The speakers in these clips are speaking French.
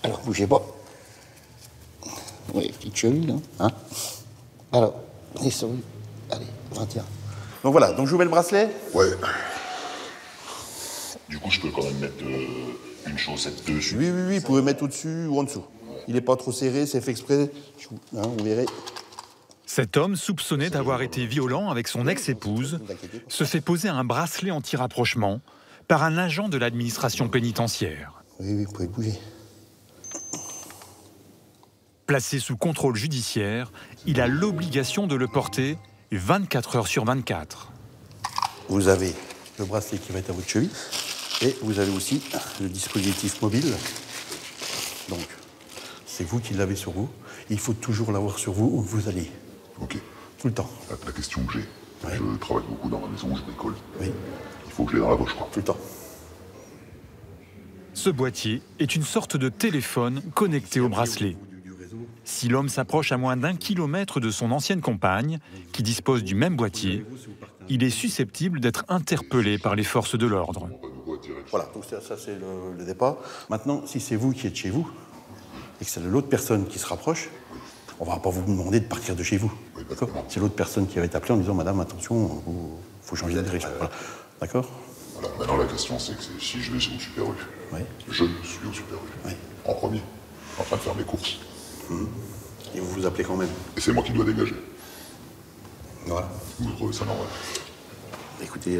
Alors, bougez pas. Oui, petite cheville, là. Hein? Alors, descendu. Allez, 21. Donc voilà, donc je vous mets le bracelet. Ouais. Du coup, je peux quand même mettre une chaussette dessus. Oui, vous pouvez mettre au-dessus ou en dessous. Il n'est pas trop serré, c'est fait exprès. Vous verrez. Cet homme, soupçonné d'avoir été violent avec son ex-épouse, se fait poser un bracelet anti-rapprochement par un agent de l'administration pénitentiaire. Oui, vous pouvez bouger. Placé sous contrôle judiciaire, il a l'obligation de le porter 24 heures sur 24. Vous avez le bracelet qui va être à votre cheville et vous avez aussi le dispositif mobile. Donc, c'est vous qui l'avez sur vous. Il faut toujours l'avoir sur vous où vous allez. Ok. Tout le temps. La question que j'ai, je travaille beaucoup dans ma maison, je bricole. Oui. Il faut que je l'ai dans la poche, quoi. Tout le temps. Ce boîtier est une sorte de téléphone connecté au bracelet. Si l'homme s'approche à moins d'1 kilomètre de son ancienne compagne, qui dispose du même boîtier, il est susceptible d'être interpellé par les forces de l'ordre. Voilà, donc ça c'est le départ. Maintenant, si c'est vous qui êtes chez vous, et que c'est l'autre personne qui se rapproche, on ne va pas vous demander de partir de chez vous. D'accord ? C'est l'autre personne qui va être appelée en disant « Madame, attention, il faut changer de direction. » Voilà. D'accord ? Voilà. Maintenant, la question, c'est que si je vais chez mon Super U, je suis au Super U, en premier, en train de faire mes courses. Et vous vous appelez quand même. Et c'est moi qui dois dégager. Voilà. Vous trouvez ça normal? Écoutez,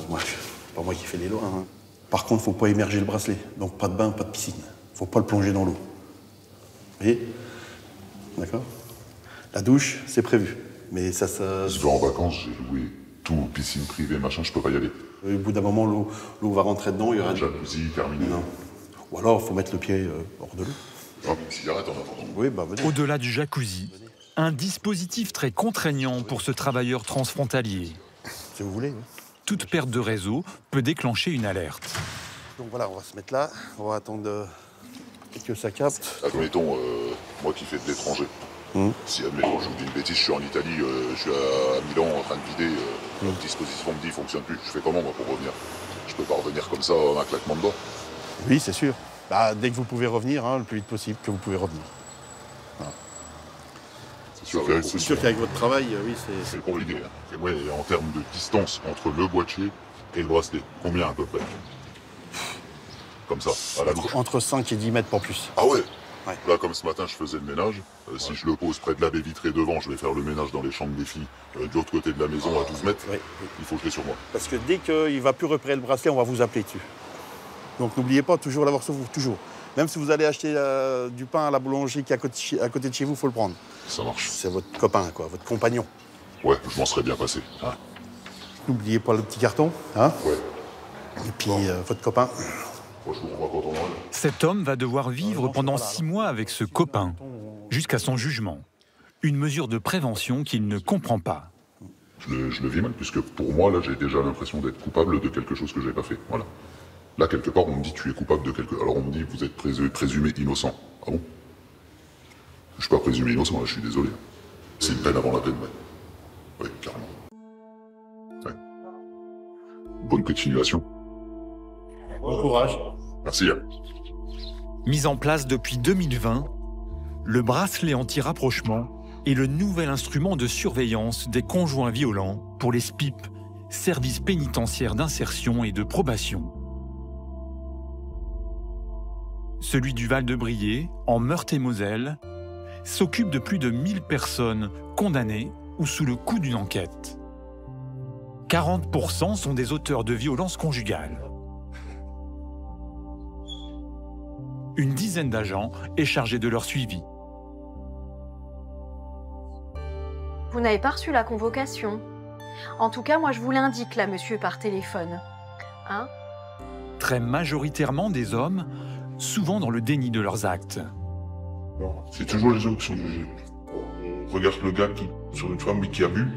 moi, c'est pas moi qui fais les lois. Hein. Par contre, faut pas émerger le bracelet. Donc pas de bain, pas de piscine. Faut pas le plonger dans l'eau. Vous voyez? D'accord? La douche, c'est prévu. Mais ça... Je vais en vacances, j'ai loué tout, piscine privée, machin, je peux pas y aller. Au bout d'un moment, l'eau va rentrer dedans, il y aura... Jacuzzi, terminé. Non. Ou alors, il faut mettre le pied hors de l'eau. Ah, une cigarette en attendant. Oui, bah venez. Au-delà du jacuzzi, un dispositif très contraignant pour ce travailleur transfrontalier. Si vous voulez, oui. Toute perte de réseau peut déclencher une alerte. Donc voilà, on va se mettre là, on va attendre que ça capte. Admettons, moi qui fais de l'étranger, si admettons, je vous dis une bêtise, je suis en Italie, je suis à Milan en train de vider, le dispositif on me dit il fonctionne plus, je fais comment moi pour revenir? Je peux pas revenir comme ça en un claquement de doigts? Oui, c'est sûr. Bah, dès que vous pouvez revenir, le plus vite possible que vous pouvez revenir. Voilà. C'est sûr qu'avec votre travail, oui, c'est compliqué. Hein. Ouais, en termes de distance entre le boîtier et le bracelet, combien à peu près? Comme ça, à la louche. Entre 5 et 10 mètres, pas plus. Ah ouais? Là, comme ce matin, je faisais le ménage. Si je le pose près de la baie vitrée devant, je vais faire le ménage dans les chambres des filles. De l'autre côté de la maison, à 12 mètres, il faut que je l'ai sur moi. Parce que dès qu'il ne va plus repérer le bracelet, on va vous appeler dessus. Donc n'oubliez pas, toujours l'avoir sur vous, toujours. Même si vous allez acheter du pain à la boulangerie qui est à côté de chez vous, il faut le prendre. Ça marche. C'est votre copain, quoi, votre compagnon. Ouais, je m'en serais bien passé. N'oubliez pas le petit carton, hein? Ouais. Et puis votre copain. Cet homme va devoir vivre pendant 6 mois avec ce copain, jusqu'à son jugement. Une mesure de prévention qu'il ne comprend pas. Je le vis mal, puisque pour moi, là, j'ai déjà l'impression d'être coupable de quelque chose que j'ai pas fait. Voilà. Là, quelque part, on me dit tu es coupable de quelque chose. Alors on me dit vous êtes présumé innocent. Ah bon? Je suis pas présumé innocent, là, je suis désolé. C'est une peine avant la peine, ouais. Ouais, carrément. Ouais. Bonne continuation. Bon courage. Merci. Mis en place depuis 2020, le bracelet anti-rapprochement est le nouvel instrument de surveillance des conjoints violents pour les SPIP, services pénitentiaires d'insertion et de probation. Celui du Val-de-Briey, en Meurthe-et-Moselle, s'occupe de plus de 1000 personnes condamnées ou sous le coup d'une enquête. 40% sont des auteurs de violences conjugales. Une dizaine d'agents est chargée de leur suivi. Vous n'avez pas reçu la convocation. En tout cas, moi, je vous l'indique, là, monsieur, par téléphone. Hein? Très majoritairement des hommes, souvent dans le déni de leurs actes. C'est toujours les hommes qui sont jugés. On regarde le gars sur une femme qui a bu,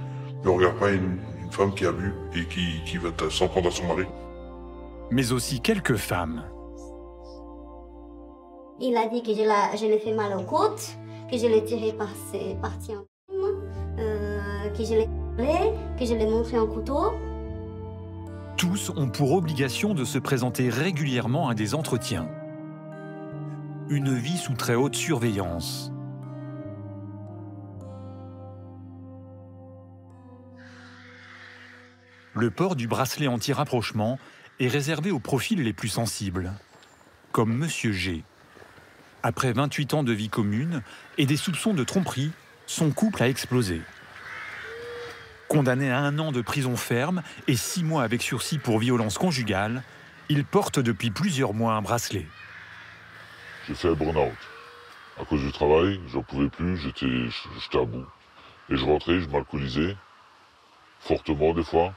mais on regarde pas une femme qui a bu et qui va s'en prendre à son mari. Mais aussi quelques femmes. Il a dit que je l'ai fait mal aux côtes, que je l'ai tiré par ses parties intimes, que je l'ai violé, que je l'ai montré en couteau. Tous ont pour obligation de se présenter régulièrement à des entretiens. une vie sous très haute surveillance. Le port du bracelet anti-rapprochement est réservé aux profils les plus sensibles, comme Monsieur G. Après 28 ans de vie commune et des soupçons de tromperie, son couple a explosé. Condamné à 1 an de prison ferme et 6 mois avec sursis pour violence conjugale, il porte depuis plusieurs mois un bracelet. J'ai fait un burn-out. À cause du travail, j'en pouvais plus, j'étais à bout. Et je rentrais, je m'alcoolisais, fortement des fois,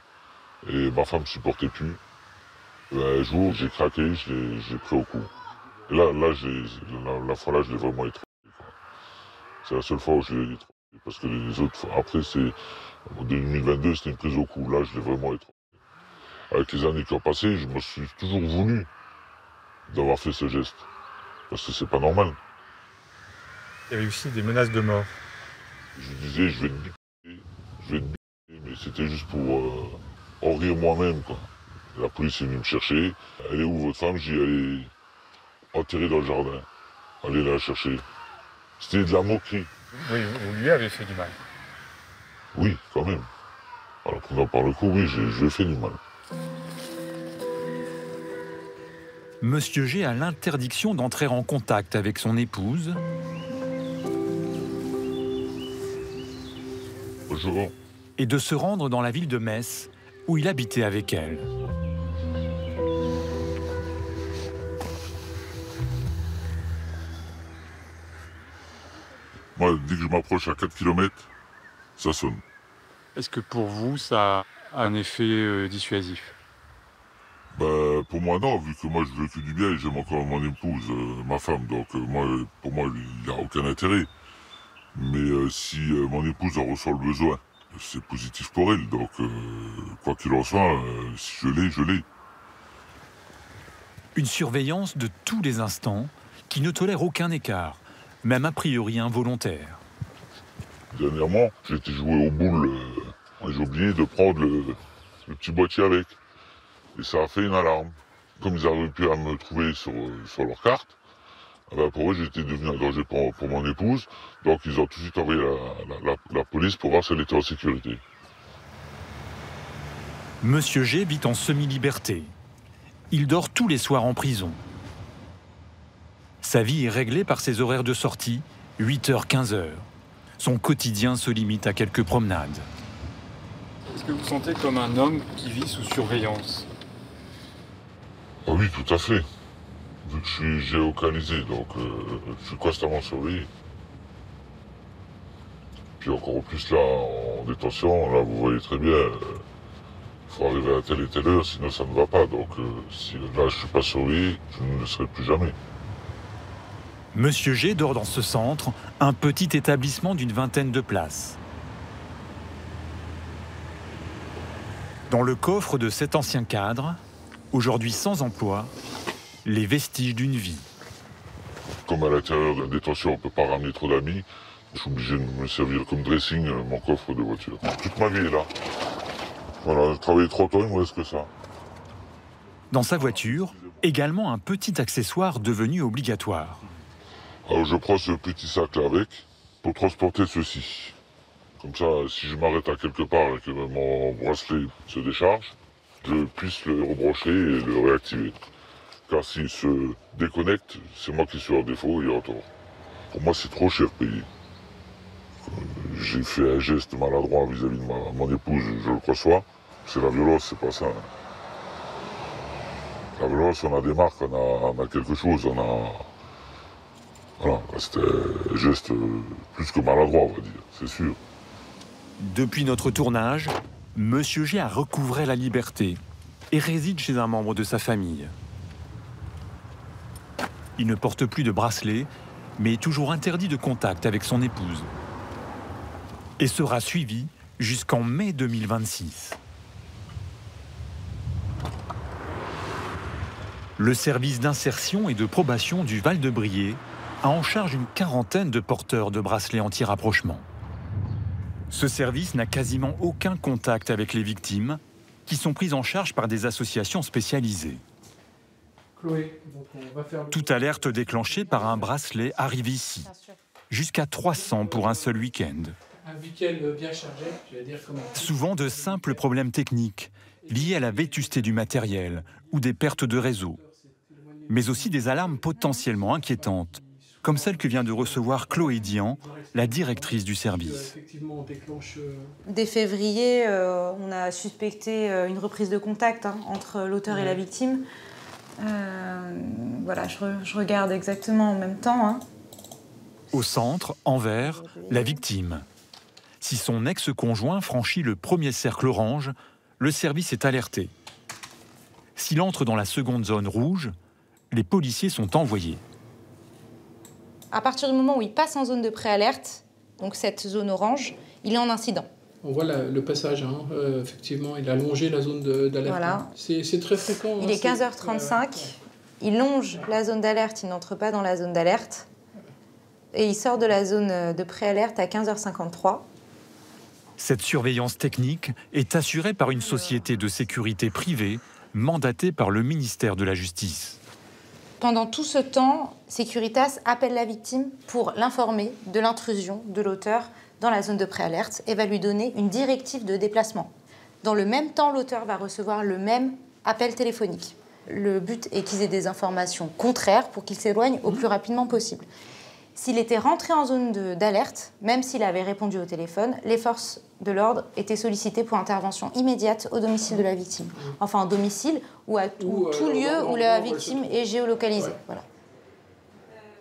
et ma femme ne supportait plus. Un jour, j'ai craqué, j'ai pris au cou. Et là, la fois là, je l'ai vraiment étranglé. C'est la seule fois où je l'ai étranglé. Parce que les autres fois, après, en 2022, c'était une prise au cou. Là, je l'ai vraiment étranglé. Avec les années qui ont passé, je me suis toujours voulu d'avoir fait ce geste. Parce que c'est pas normal. Il y avait aussi des menaces de mort. Je disais, je vais te buter, mais c'était juste pour en rire moi-même, quoi. La police est venue me chercher. Elle est où votre femme? J'ai dit, elle est enterrée dans le jardin. Allez la chercher. C'était de la moquerie. Oui, vous lui avez fait du mal. Oui, quand même. Alors prenant par le coup, oui, je lui ai fait du mal. Monsieur G a l'interdiction d'entrer en contact avec son épouse. Bonjour. Et de se rendre dans la ville de Metz, où il habitait avec elle. Moi, dès que je m'approche à 4 km, ça sonne. Est-ce que pour vous, ça a un effet dissuasif? Bah, pour moi, non, vu que moi, je veux que du bien et j'aime encore mon épouse, ma femme. Donc, pour moi, il n'y a aucun intérêt. Mais si mon épouse en ressent le besoin, c'est positif pour elle. Donc, quoi qu'il en soit, si je l'ai, je l'ai. Une surveillance de tous les instants qui ne tolère aucun écart, même a priori involontaire. Dernièrement, j'ai été jouer aux boules et j'ai oublié de prendre le petit boîtier avec. Et ça a fait une alarme. Comme ils avaient pu à me trouver sur leur carte, ben pour eux j'étais devenu un danger pour mon épouse. Donc ils ont tout de suite envoyé la police pour voir si elle était en sécurité. Monsieur G vit en semi-liberté. Il dort tous les soirs en prison. Sa vie est réglée par ses horaires de sortie, 8h-15h. Son quotidien se limite à quelques promenades. Est-ce que vous vous sentez comme un homme qui vit sous surveillance? Ah oui, tout à fait. Vu que je suis géolocalisé, donc je suis constamment surveillé. Puis encore plus là, en détention, là vous voyez très bien, il faut arriver à telle et telle heure, sinon ça ne va pas. Donc si là je suis pas surveillé, je ne le serai plus jamais. Monsieur G dort dans ce centre, un petit établissement d'une 20aine de places. Dans le coffre de cet ancien cadre, aujourd'hui sans emploi, les vestiges d'une vie. Comme à l'intérieur de la détention, on ne peut pas ramener trop d'amis, je suis obligé de me servir comme dressing mon coffre de voiture. Toute ma vie est là. Voilà, j'ai travaillé 30 ans, il ne me reste que ça. Dans sa voiture, également un petit accessoire devenu obligatoire. Alors je prends ce petit sac là avec pour transporter ceci. Comme ça, si je m'arrête à quelque part et que mon bracelet se décharge, je puisse le rebrancher et le réactiver. Car s'il se déconnecte, c'est moi qui suis en défaut et en tort. Pour moi, c'est trop cher payé. J'ai fait un geste maladroit vis-à-vis de mon épouse, je le conçois. C'est la violence, c'est pas ça. La violence, on a des marques, on a quelque chose, on a... Voilà, c'était un geste plus que maladroit, on va dire, c'est sûr. Depuis notre tournage, Monsieur G a recouvré la liberté et réside chez un membre de sa famille. Il ne porte plus de bracelet, mais est toujours interdit de contact avec son épouse. Et sera suivi jusqu'en mai 2026. Le service d'insertion et de probation du Val-de-Briey a en charge une 40aine de porteurs de bracelets anti-rapprochement. Ce service n'a quasiment aucun contact avec les victimes, qui sont prises en charge par des associations spécialisées. Chloé, donc on va faire... Toute alerte déclenchée par un bracelet arrive ici. Jusqu'à 300 pour un seul week-end. Un week-end bien chargé, je vais dire comment... Souvent de simples problèmes techniques, liés à la vétusté du matériel ou des pertes de réseau. Mais aussi des alarmes potentiellement inquiétantes, comme celle que vient de recevoir Chloé Dian, la directrice du service. Dès février, on a suspecté une reprise de contact entre l'auteur et la victime. Voilà, je regarde exactement en même temps. Au centre, en vert, la victime. Si son ex-conjoint franchit le premier cercle orange, le service est alerté. S'il entre dans la seconde zone rouge, les policiers sont envoyés. À partir du moment où il passe en zone de préalerte, donc cette zone orange, il est en incident. On voit le passage, effectivement, il a longé la zone d'alerte. Voilà. C'est très fréquent. Il est 15h35, il longe la zone d'alerte, il n'entre pas dans la zone d'alerte. Et il sort de la zone de préalerte à 15h53. Cette surveillance technique est assurée par une société de sécurité privée mandatée par le ministère de la Justice. Pendant tout ce temps, Securitas appelle la victime pour l'informer de l'intrusion de l'auteur dans la zone de préalerte et va lui donner une directive de déplacement. Dans le même temps, l'auteur va recevoir le même appel téléphonique. Le but est qu'ils aient des informations contraires pour qu'il s'éloigne au plus rapidement possible. S'il était rentré en zone d'alerte, même s'il avait répondu au téléphone, les forces de l'ordre étaient sollicitées pour intervention immédiate au domicile de la victime. Enfin, au domicile ou à tout lieu où la victime est géolocalisée. Ouais. Voilà.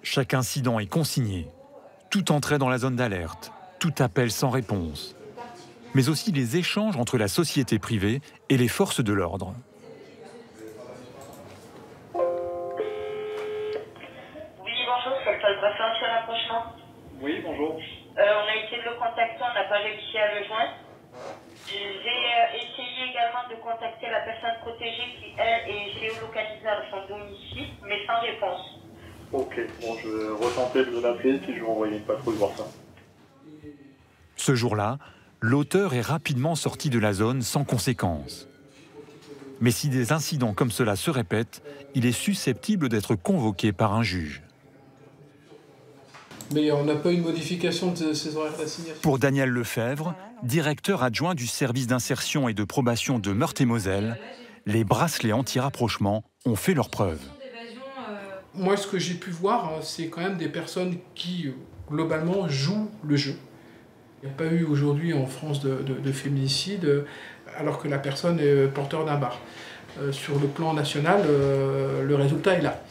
Chaque incident est consigné. Toute entrée dans la zone d'alerte, tout appel sans réponse. Mais aussi les échanges entre la société privée et les forces de l'ordre. Oui, bonjour. On a essayé de le contacter, on n'a pas réussi à le joindre. J'ai essayé également de contacter la personne protégée qui, elle, est géolocalisée à son domicile, mais sans réponse. Ok, bon, je vais retenter de l'appeler, puis je vais envoyer une patrouille voir ça. Ce jour-là, l'auteur est rapidement sorti de la zone sans conséquence. Mais si des incidents comme cela se répètent, il est susceptible d'être convoqué par un juge. Mais on n'a pas eu une modification de ces horaires d'assignation. Pour Daniel Lefebvre, directeur adjoint du service d'insertion et de probation de Meurthe-et-Moselle, les bracelets anti-rapprochement ont fait leurs preuves. Moi, ce que j'ai pu voir, c'est quand même des personnes qui, globalement, jouent le jeu. Il n'y a pas eu aujourd'hui en France de féminicide, alors que la personne est porteur d'un bar. Sur le plan national, le résultat est là.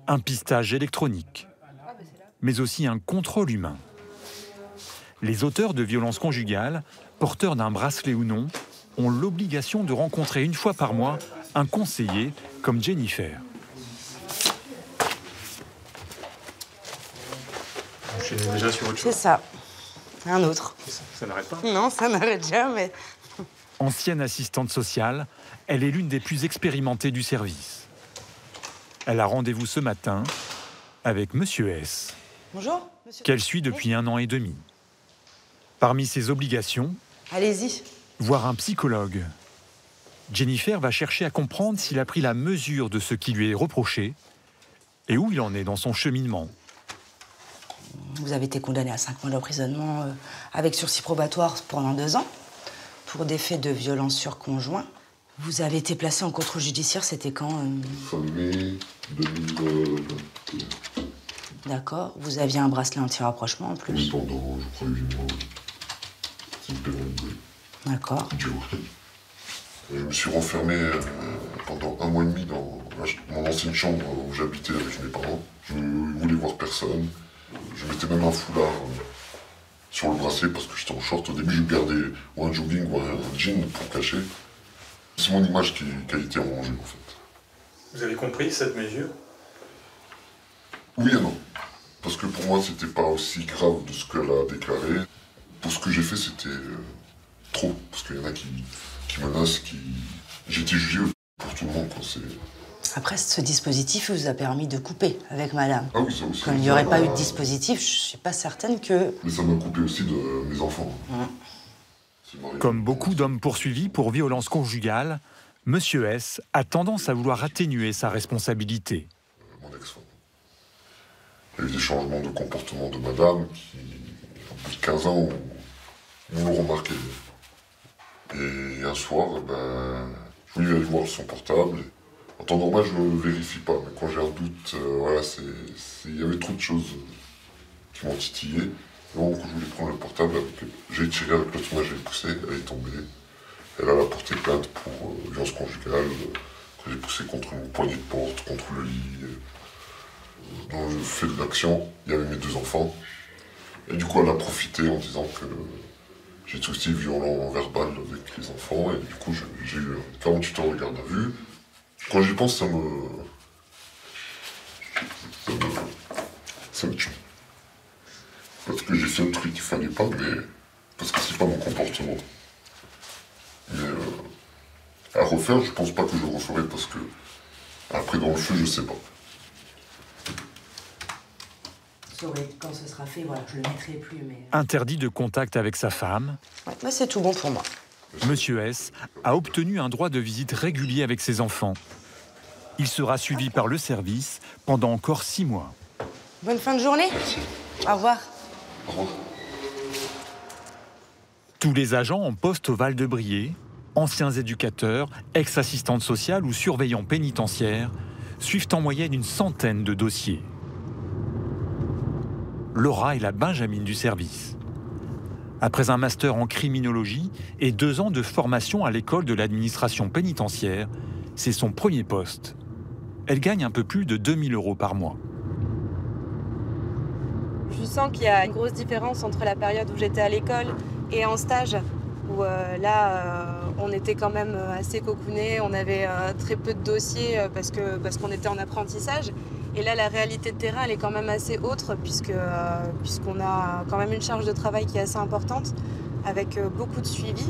Un pistage électronique, mais aussi un contrôle humain. Les auteurs de violences conjugales, porteurs d'un bracelet ou non, ont l'obligation de rencontrer une fois par mois un conseiller comme Jennifer. Je suis déjà sur autre chose. C'est ça. Un autre. Ça n'arrête pas? Non, ça n'arrête jamais. Ancienne assistante sociale, elle est l'une des plus expérimentées du service. Elle a rendez-vous ce matin avec Monsieur S. Bonjour. Qu'elle suit depuis 1 an et demi. Parmi ses obligations, allez-y. Voir un psychologue. Jennifer va chercher à comprendre s'il a pris la mesure de ce qui lui est reproché et où il en est dans son cheminement. Vous avez été condamné à 5 mois d'emprisonnement avec sursis probatoire pendant 2 ans pour des faits de violence sur conjoint. Vous avez été placé en contrôle judiciaire, c'était quand Fin mai 2021. D'accord. Vous aviez un bracelet anti-rapprochement en plus. Oui, pendant, je crois, 8 mois. C'était renouvelé. D'accord. Je me suis renfermé pendant 1 mois et demi dans mon ancienne chambre où j'habitais avec mes parents. Je voulais voir personne. Je mettais même un foulard sur le bracelet parce que j'étais en short. Au début, je gardais ou un jogging ou un jean pour cacher. C'est mon image qui a été en jeu, en fait. Vous avez compris cette mesure? Oui et non. Parce que pour moi, c'était pas aussi grave de ce qu'elle a déclaré. Pour ce que j'ai fait, c'était trop. Parce qu'il y en a qui menacent, J'ai été jugé pour tout le monde, quoi. Après, ce dispositif vous a permis de couper avec madame. Ah oui, ça aussi. Comme il n'y aurait pas eu de dispositif, je suis pas certaine que... Mais ça m'a coupé aussi de mes enfants. Comme beaucoup d'hommes poursuivis pour violence conjugale, Monsieur S a tendance à vouloir atténuer sa responsabilité. Mon ex-femme. Il y a eu des changements de comportement de madame qui, au bout de 15 ans, on l'a remarqué. Et un soir, je voulais aller voir son portable. En temps normal, je ne le vérifie pas, mais quand j'ai un doute, voilà, il y avait trop de choses qui m'ont titillé. Donc je voulais prendre le portable, j'ai tiré avec l'autre main, j'ai poussé, elle est tombée. Elle a porté plainte pour violence conjugale, j'ai poussé contre une poignée de porte, contre le lit. Dans le fait de l'action, il y avait mes 2 enfants. Et du coup, elle a profité en disant que j'étais aussi violent verbal avec les enfants. Et du coup, j'ai eu 48 heures de garde à vue. Quand j'y pense, ça me tue. Parce que j'ai fait un truc qu'il fallait pas, mais parce que c'est pas mon comportement. Mais à refaire, je pense pas que je le referai parce que après dans le feu, je sais pas. Quand ce sera fait, voilà, je le mettrai plus, mais... Interdit de contact avec sa femme, Ouais, bah c'est tout bon pour moi. Monsieur S a obtenu un droit de visite régulier avec ses enfants. Il sera suivi par le service pendant encore 6 mois. Bonne fin de journée. Merci. Au revoir. Au revoir. Tous les agents en poste au Val-de-Briey, anciens éducateurs, ex-assistantes sociales ou surveillants pénitentiaires, suivent en moyenne une centaine de dossiers. Laura est la benjamine du service. Après un master en criminologie et 2 ans de formation à l'école de l'administration pénitentiaire, c'est son premier poste. Elle gagne un peu plus de 2 000 € par mois. Je sens qu'il y a une grosse différence entre la période où j'étais à l'école et en stage, où on était quand même assez cocoonés, on avait très peu de dossiers parce qu'on était en apprentissage. Et là, la réalité de terrain, elle est quand même assez autre, puisqu'on a quand même une charge de travail qui est assez importante, avec beaucoup de suivi.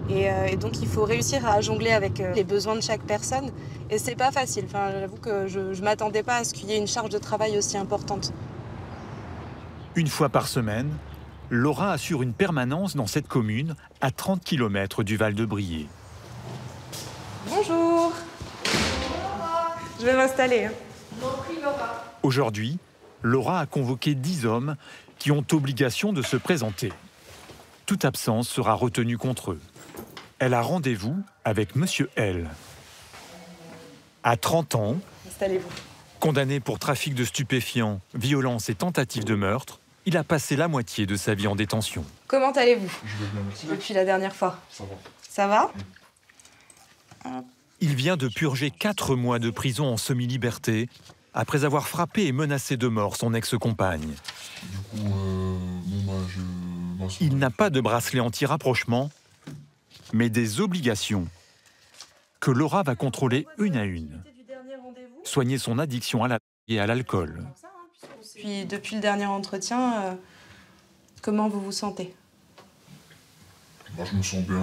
Et donc, il faut réussir à jongler avec les besoins de chaque personne. Et c'est pas facile. Enfin, j'avoue que je ne m'attendais pas à ce qu'il y ait une charge de travail aussi importante. Une fois par semaine, Laura assure une permanence dans cette commune, à 30 km du Val-de-Briey. Bonjour. Je vais m'installer. Aujourd'hui, Laura a convoqué 10 hommes qui ont obligation de se présenter. Toute absence sera retenue contre eux. Elle a rendez-vous avec Monsieur L. À 30 ans, installez-vous. Condamné pour trafic de stupéfiants, violence et tentative de meurtre, il a passé la moitié de sa vie en détention. Comment allez-vous? Je vais bien, merci. Depuis la dernière fois. Ça va. Ça va? Il vient de purger 4 mois de prison en semi-liberté après avoir frappé et menacé de mort son ex-compagne. Du coup, Il n'a pas de bracelet anti-rapprochement, mais des obligations que Laura va contrôler une à une. Soigner son addiction à la et à l'alcool. Puis depuis le dernier entretien, comment vous vous sentez? Moi, je me sens bien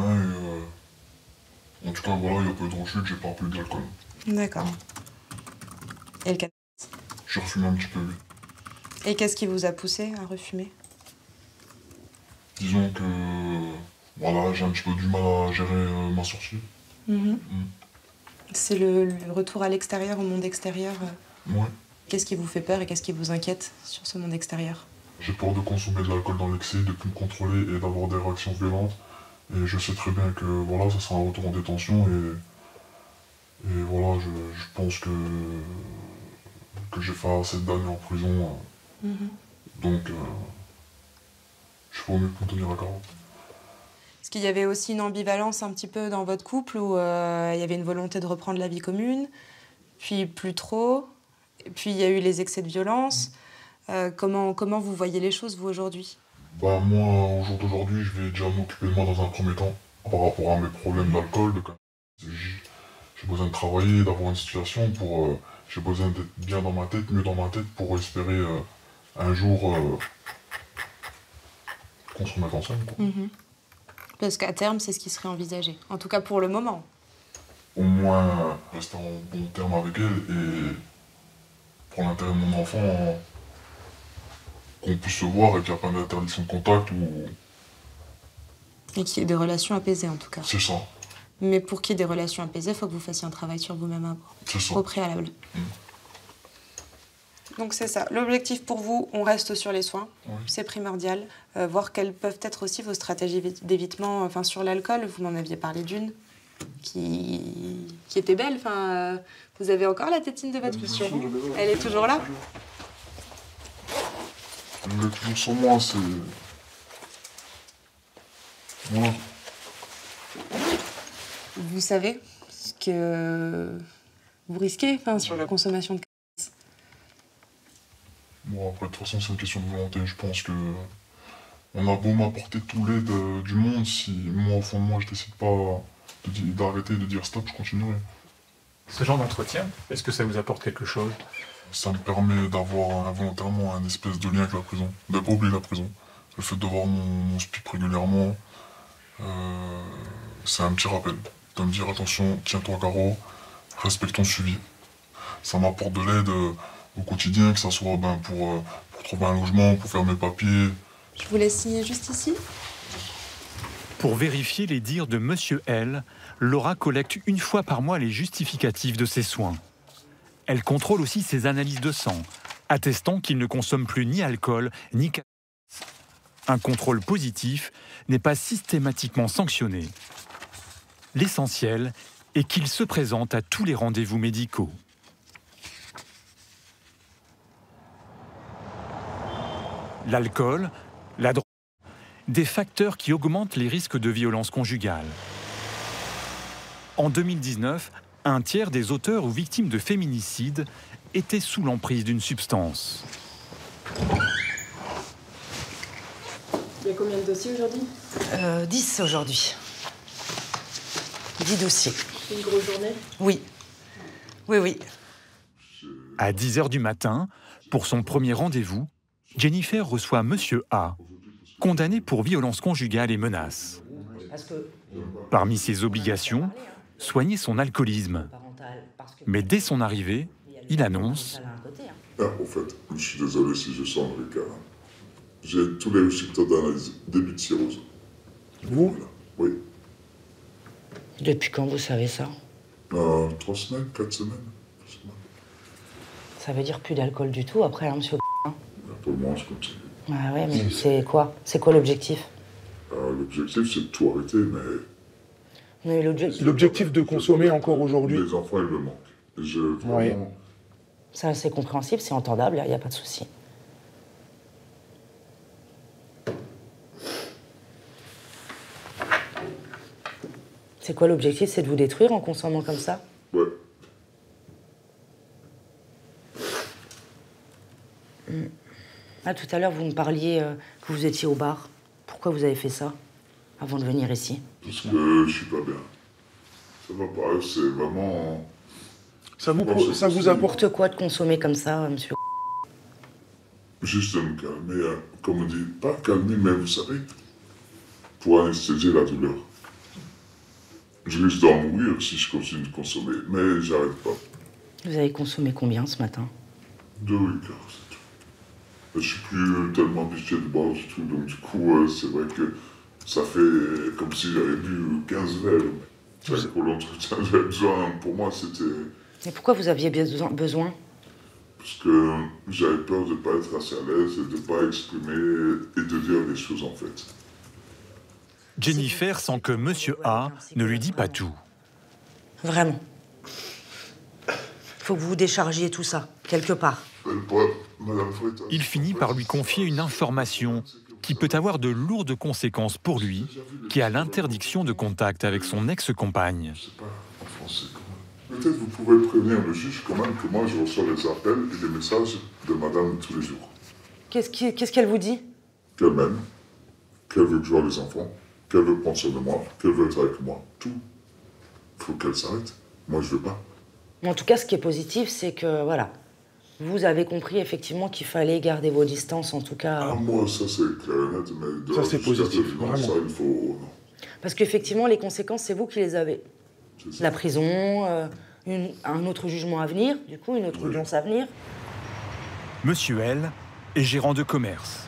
et en tout cas, voilà, il y a peu de rechute, j'ai pas un peu d'alcool. D'accord. Et le cannabis? J'ai refumé un petit peu, oui. Et qu'est-ce qui vous a poussé à refumer? Disons que voilà, j'ai un petit peu du mal à gérer ma sortie. C'est le retour à l'extérieur, au monde extérieur. Ouais. Qu'est-ce qui vous fait peur et qu'est-ce qui vous inquiète sur ce monde extérieur? J'ai peur de consommer de l'alcool dans l'excès, de plus me contrôler et d'avoir des réactions violentes. Et je sais très bien que voilà, ça sera un retour en détention et voilà, je pense que j'ai fait assez d'années en prison. Donc, je peux mieux me tenir à garde. Est-ce qu'il y avait aussi une ambivalence un petit peu dans votre couple où il y avait une volonté de reprendre la vie commune, puis plus trop, et puis il y a eu les excès de violence. Comment vous voyez les choses, vous, aujourd'hui? Bah, moi, au jour d'aujourd'hui, je vais déjà m'occuper de moi dans un premier temps. Par rapport à mes problèmes d'alcool, j'ai besoin de travailler, d'avoir une situation pour... j'ai besoin d'être bien dans ma tête, mieux dans ma tête pour espérer un jour qu'on se remette ensemble. Quoi. Parce qu'à terme, c'est ce qui serait envisagé. En tout cas, pour le moment. Au moins, rester en bon terme avec elle et pour l'intérêt de mon enfant, qu'on puisse se voir et qu'il n'y a pas d'interdiction de contact ou... Et qu'il y ait des relations apaisées, en tout cas. C'est ça. Mais pour qu'il y ait des relations apaisées, il faut que vous fassiez un travail sur vous-même au préalable. Donc c'est ça. L'objectif pour vous, on reste sur les soins. Oui. C'est primordial. Voir quelles peuvent être aussi vos stratégies d'évitement. Enfin, sur l'alcool, vous m'en aviez parlé d'une qui était belle. Enfin, vous avez encore la tétine de votre monsieur. Elle est toujours là. Elle est toujours sur moi, c'est... Voilà. Vous savez ce que vous risquez sur la consommation de cannabis. Bon, après, de toute façon, c'est une question de volonté. Je pense que on a beau m'apporter tout l'aide du monde, si moi, au fond de moi, je décide pas d'arrêter, de dire stop, je continuerai. Ce genre d'entretien, est-ce que ça vous apporte quelque chose? Ça me permet d'avoir involontairement un espèce de lien avec la prison, de ne pas oublier la prison. Le fait de voir mon SPIP régulièrement, c'est un petit rappel. De me dire attention, tiens-toi carreau, respecte ton suivi. Ça m'apporte de l'aide au quotidien, que ce soit pour trouver un logement, pour faire mes papiers. Je vous laisse signer juste ici. Pour vérifier les dires de Monsieur L, Laura collecte une fois par mois les justificatifs de ses soins. Elle contrôle aussi ses analyses de sang, attestant qu'il ne consomme plus ni alcool ni cannabis. Un contrôle positif n'est pas systématiquement sanctionné. L'essentiel est qu'il se présente à tous les rendez-vous médicaux. L'alcool, la drogue, des facteurs qui augmentent les risques de violence conjugale. En 2019, un tiers des auteurs ou victimes de féminicide étaient sous l'emprise d'une substance. Il y a combien de dossiers aujourd'hui 10 aujourd'hui. 10 dossiers. Une grosse journée? Oui. Oui. À 10h du matin, pour son premier rendez-vous, Jennifer reçoit Monsieur A, condamné pour violence conjugale et menaces. Parmi ses obligations, soigner son alcoolisme. Mais dès son arrivée, il annonce... En fait, je suis désolé si je sens le cas. J'ai tous les résultats d'analyse, début de cirrhose. Vous? Oui. Depuis quand vous savez ça? 3 semaines, 4 semaines. Ça veut dire plus d'alcool du tout après, hein, monsieur? Pour le moment, je continue. Ah ouais, mais c'est quoi? C'est quoi l'objectif? L'objectif, c'est de tout arrêter, mais... L'objectif de consommer encore aujourd'hui. Les enfants, ils me manquent. Oui. Ça, c'est compréhensible, c'est entendable, il n'y a pas de souci. C'est quoi l'objectif? C'est de vous détruire en consommant comme ça? Ouais. Ah, tout à l'heure, vous me parliez que vous étiez au bar. Pourquoi vous avez fait ça avant de venir ici? Parce que je suis pas bien. Ça va pas, c'est vraiment... Ça vous apporte quoi de consommer comme ça, monsieur? Juste de me calmer, comme on dit, pas calmer, mais vous savez, pour anesthésier la douleur. Je risque d'en mourir si je continue de consommer, mais j'arrête pas. Vous avez consommé combien ce matin? 2 liqueurs, c'est tout. Je suis plus tellement habitué de boire du tout, donc du coup, c'est vrai que ça fait comme si j'avais bu 15 verres. Pour l'entretien, j'avais besoin, pour moi, c'était... Et pourquoi vous aviez besoin? Parce que j'avais peur de ne pas être assez à l'aise et de ne pas exprimer et de dire les choses en fait. Jennifer sent que Monsieur A ne lui dit pas tout. Vraiment. Faut que vous déchargiez tout ça, quelque part. Il finit par lui confier une information qui peut avoir de lourdes conséquences pour lui, qui a l'interdiction de contact avec son ex-compagne. Peut-être vous pouvez prévenir le juge quand même que moi je reçois les appels et les messages de madame tous les jours. Qu'est-ce qu'elle vous dit? Qu'elle m'aime, qu'elle veut que je vois les enfants, qu'elle veut prendre soin de moi, qu'elle veut être avec moi, tout. Il faut qu'elle s'arrête. Moi je veux pas. En tout cas, ce qui est positif, c'est que, voilà, vous avez compris effectivement qu'il fallait garder vos distances, en tout cas... Ah, moi, ça c'est clair et net, mais... Ça c'est positif, vraiment. Ça, il faut... Parce qu'effectivement, les conséquences, c'est vous qui les avez. La prison, un autre jugement à venir, du coup, une autre audience à venir. Monsieur L est gérant de commerce.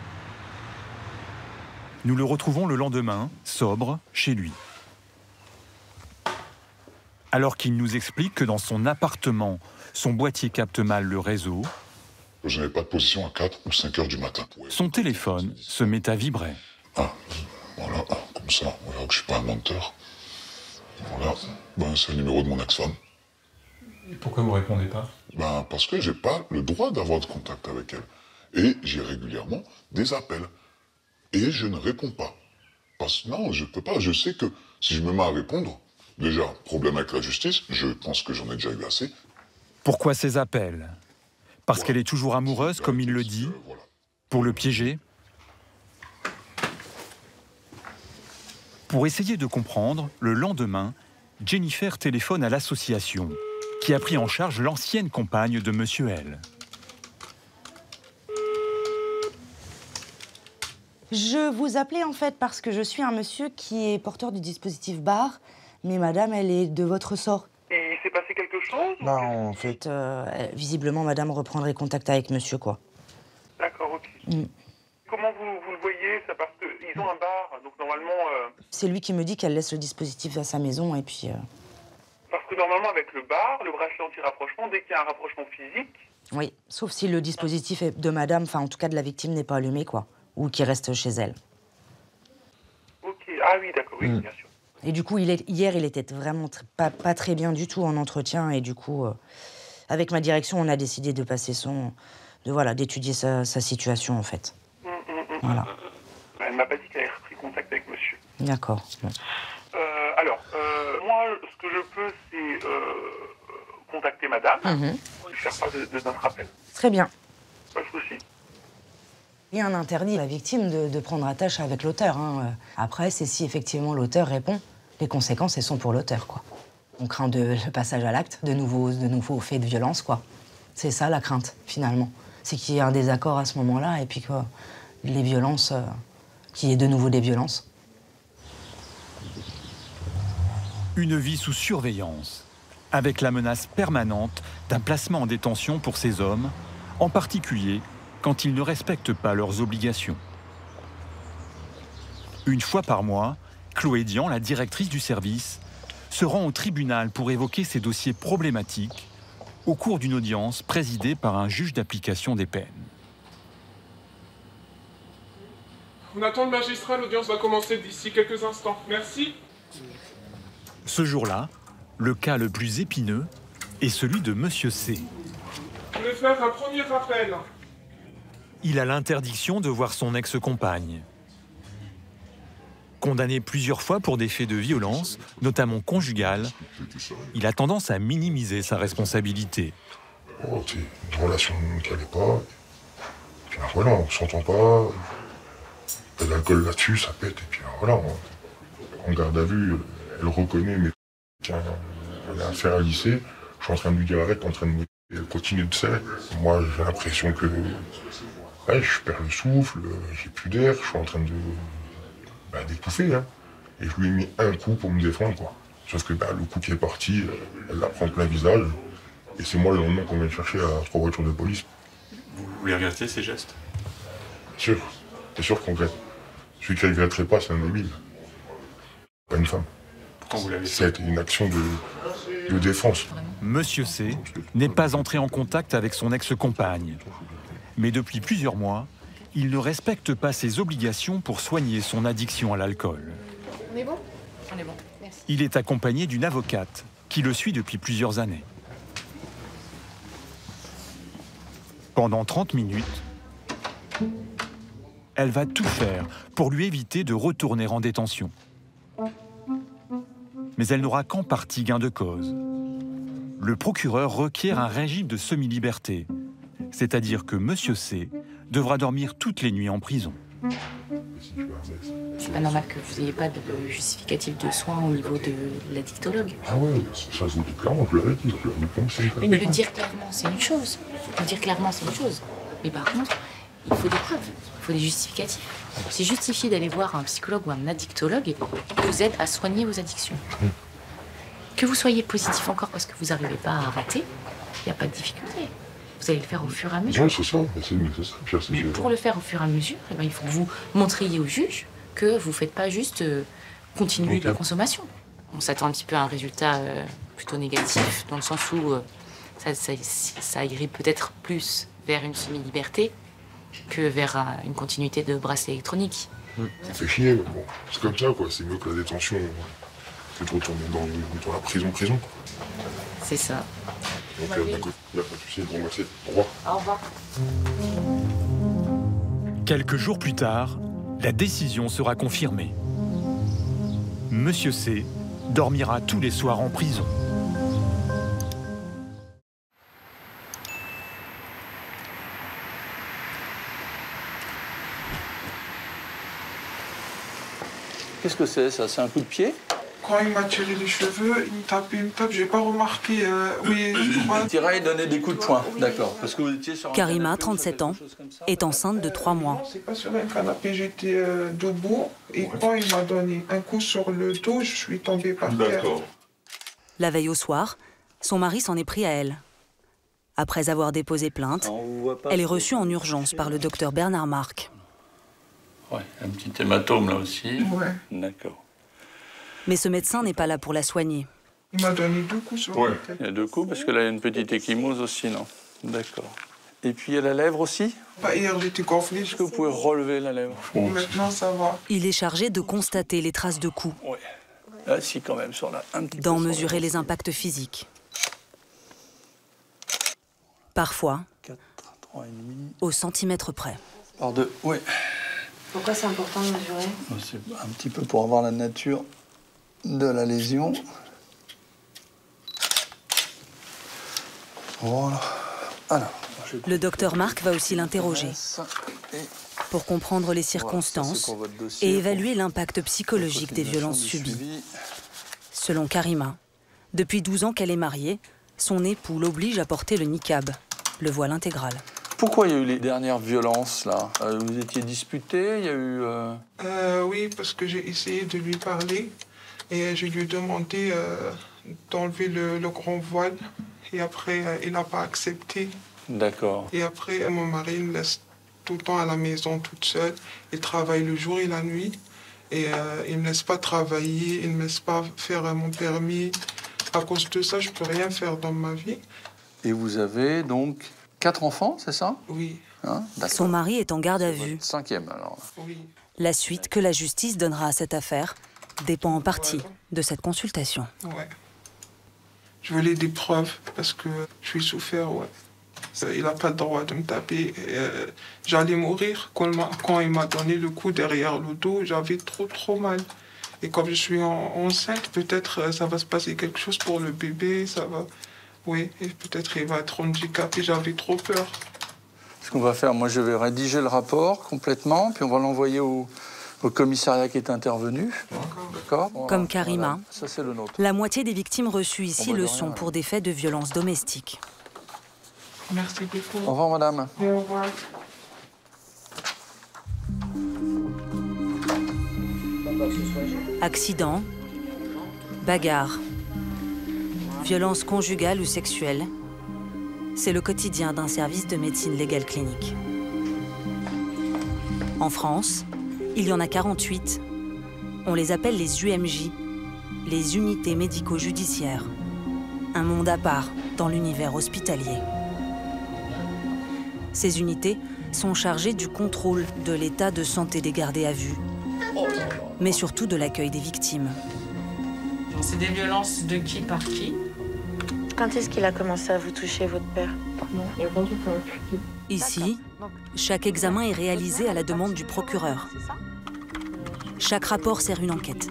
Nous le retrouvons le lendemain, sobre, chez lui. alors qu'il nous explique que dans son appartement, son boîtier capte mal le réseau. Je n'avais pas de position à 4 ou 5 heures du matin. Son téléphone se met à vibrer. Ah, voilà, comme ça, on verra que je suis pas un menteur. Voilà, ben, c'est le numéro de mon ex-femme. Et pourquoi vous répondez pas? Ben, parce que j'ai pas le droit d'avoir de contact avec elle. Et j'ai régulièrement des appels. Et je ne réponds pas. Parce que non, je peux pas. Je sais que si je me mets à répondre, déjà, problème avec la justice, je pense que j'en ai déjà eu assez. Pourquoi ces appels? Parce qu'elle est toujours amoureuse, comme il le dit, pour le piéger? Pour essayer de comprendre, le lendemain, Jennifer téléphone à l'association, qui a pris en charge l'ancienne compagne de Monsieur L. Je vous appelais en fait parce que je suis un monsieur qui est porteur du dispositif BAR, mais madame, elle est de votre sort. Et il s'est passé quelque chose? Non, en fait, visiblement, madame reprendrait contact avec monsieur, quoi. D'accord, ok. Comment vous le voyez, ça? Parce qu'ils ont un bar, donc normalement... C'est lui qui me dit qu'elle laisse le dispositif à sa maison, et puis... Parce que normalement, avec le bar, le bracelet anti-rapprochement, dès qu'il y a un rapprochement physique... Oui, sauf si le dispositif de madame, enfin en tout cas de la victime, n'est pas allumé, quoi. Ou qui reste chez elle. Ok, ah oui, d'accord, oui, bien sûr. Et du coup, hier, il était vraiment pas très bien du tout en entretien. Et du coup, avec ma direction, on a décidé de passer d'étudier sa situation, en fait. Voilà. Elle m'a pas dit qu'elle avait repris contact avec monsieur. D'accord. Bon. Alors, moi, ce que je peux, c'est contacter madame, lui faire part de notre appel. Très bien. Pas de souci. Rien n'interdit la victime de prendre attache avec l'auteur. Hein. Après, c'est si effectivement l'auteur répond, les conséquences, elles sont pour l'auteur, quoi. On craint le passage à l'acte, de nouveaux faits de violence, quoi. C'est ça la crainte, finalement. C'est qu'il y ait un désaccord à ce moment-là, et puis que les violences, qu'il y ait de nouveau des violences. Une vie sous surveillance, avec la menace permanente d'un placement en détention pour ces hommes, en particulier quand ils ne respectent pas leurs obligations. Une fois par mois, Chloé Dian, la directrice du service, se rend au tribunal pour évoquer ces dossiers problématiques au cours d'une audience présidée par un juge d'application des peines. On attend le magistrat, l'audience va commencer d'ici quelques instants. Merci. Ce jour-là, le cas le plus épineux est celui de Monsieur C. Je vais faire un premier rappel. Il a l'interdiction de voir son ex-compagne. Condamné plusieurs fois pour des faits de violence, notamment conjugale, il a tendance à minimiser sa responsabilité. Oh, c'est une relation qui n'allait pas. Puis voilà, on s'entend pas. Il y a de l'alcool là-dessus, ça pète. Et puis voilà, en garde à vue, elle reconnaît, mais tiens, elle a affaire à lycée. Je suis en train de lui dire arrête, en train de me... Elle continue de serrer. Moi, j'ai l'impression que ouais, je perds le souffle, j'ai plus d'air, je suis en train d'étouffer. Hein. Et je lui ai mis un coup pour me défendre, quoi. Sauf que le coup qui est parti, elle la prend plein visage. Et c'est moi le lendemain qu'on vient chercher à 3 voitures de police. Vous les regrettez, ces gestes? Bien sûr, c'est sûr qu'on regrette. Celui qui ne regretterait pas, c'est un débile. Pas une femme. Pourquoi vous l'avez fait? C'était une action de défense. Monsieur C n'est pas entré en contact avec son ex-compagne. Mais depuis plusieurs mois, il ne respecte pas ses obligations pour soigner son addiction à l'alcool. On est bon? On est bon, merci. Il est accompagné d'une avocate qui le suit depuis plusieurs années. Pendant 30 minutes, elle va tout faire pour lui éviter de retourner en détention. Mais elle n'aura qu'en partie gain de cause. Le procureur requiert un régime de semi-liberté, c'est-à-dire que Monsieur C devra dormir toutes les nuits en prison. C'est pas normal que vous n'ayez pas de justificatif de soins au niveau de l'addictologue. Ah ouais, ça je vous dis clairement, je l'aurais dit. Oui, mais le dire clairement, c'est une chose. Le dire clairement, c'est une chose. Mais par contre, il faut des preuves, il faut des justificatifs. C'est justifié d'aller voir un psychologue ou un addictologue qui vous aide à soigner vos addictions. Que vous soyez positif encore parce que vous n'arrivez pas à arrêter, il n'y a pas de difficulté. Vous allez le faire au fur et à mesure. Non, c'est ça, c'est Mais pour le faire au fur et à mesure, eh ben, il faut que vous montriez au juge que vous ne faites pas juste continuer de la consommation. On s'attend un petit peu à un résultat plutôt négatif, dans le sens où ça irait peut-être plus vers une semi-liberté que vers une continuité de bracelet électronique. Ça fait chier, mais bon, c'est comme ça, quoi. C'est mieux que la détention. Que de retourner dans la prison. C'est ça. Donc, d'accord, il n'y a pas de souci. Bon, merci. Au revoir. Au revoir. Quelques jours plus tard, la décision sera confirmée. Monsieur C dormira tous les soirs en prison. Qu'est-ce que c'est, ça? C'est un coup de pied? Quand il m'a tiré les cheveux, il me tape, j'ai pas remarqué. Oui, je crois. Il tirait et donnait des coups de poing, d'accord. Parce que vous étiez sur un Karima, canapé, 37 ans, est enceinte de 3 mois. C'est pas sur un canapé, j'étais debout. Et quand il m'a donné un coup sur le dos, je suis tombée par terre. La veille au soir, son mari s'en est pris à elle. Après avoir déposé plainte, elle est reçue en urgence par le docteur Bernard Marc. Ouais, un petit hématome là aussi. Ouais. D'accord. Mais ce médecin n'est pas là pour la soigner. Il m'a donné 2 coups sur la tête. Il y a 2 coups parce que là il y a une petite échymose aussi, non? D'accord. Et puis il y a la lèvre aussi? Pas hier, j'étais gonflée. Est-ce que vous pouvez relever la lèvre? Maintenant ça va. Il est chargé de constater les traces de coups, Ouais. Là, si quand même, sur la un petit peu. d'en sur la- mesurer les impacts physiques. Parfois, 3,5 au centimètre près. par 2, oui. Pourquoi c'est important de mesurer? C'est un petit peu pour avoir la nature de la lésion. Voilà. Alors, Le docteur Marc va aussi l'interroger pour comprendre les circonstances et évaluer l'impact psychologique des violences subies. Selon Karima, depuis 12 ans qu'elle est mariée, son époux l'oblige à porter le niqab, le voile intégral. pourquoi il y a eu les dernières violences, là? Vous étiez disputés? Il y a eu... Oui, parce que j'ai essayé de lui parler et je lui ai demandé d'enlever le grand voile. Et après, il n'a pas accepté. D'accord. Et après, mon mari me laisse tout le temps à la maison toute seule. Il travaille le jour et la nuit. Et il ne me laisse pas travailler, il ne me laisse pas faire mon permis. À cause de ça, je ne peux rien faire dans ma vie. Et vous avez donc 4 enfants, c'est ça? Oui. Hein? Son mari est en garde à vue. 5e, alors. Oui. La suite que la justice donnera à cette affaire dépend en partie de cette consultation. Ouais. Je voulais des preuves parce que je suis souffert, ouais. Il n'a pas le droit de me taper. J'allais mourir. Quand il m'a donné le coup derrière le dos, j'avais trop mal. Et comme je suis enceinte, peut-être ça va se passer quelque chose pour le bébé, ça va... Oui, et peut-être il va être handicapé, j'avais trop peur. Ce qu'on va faire, moi je vais rédiger le rapport complètement, puis on va l'envoyer au commissariat qui est intervenu. D'accord. Comme Karima, ça c'est le nôtre. la moitié des victimes reçues ici Bon, bah, le de sont rien, pour des faits de violence domestique. Merci beaucoup. Au revoir, madame. Et au revoir. Accidents, bagarres, violences conjugales ou sexuelles, c'est le quotidien d'un service de médecine légale clinique. En France, il y en a 48. On les appelle les UMJ, les unités médico-judiciaires. Un monde à part dans l'univers hospitalier. Ces unités sont chargées du contrôle de l'état de santé des gardés à vue, mais surtout de l'accueil des victimes. C'est des violences de qui par qui? Quand est-ce qu'il a commencé à vous toucher, votre père? Ici, chaque examen est réalisé à la demande du procureur. Chaque rapport sert une enquête.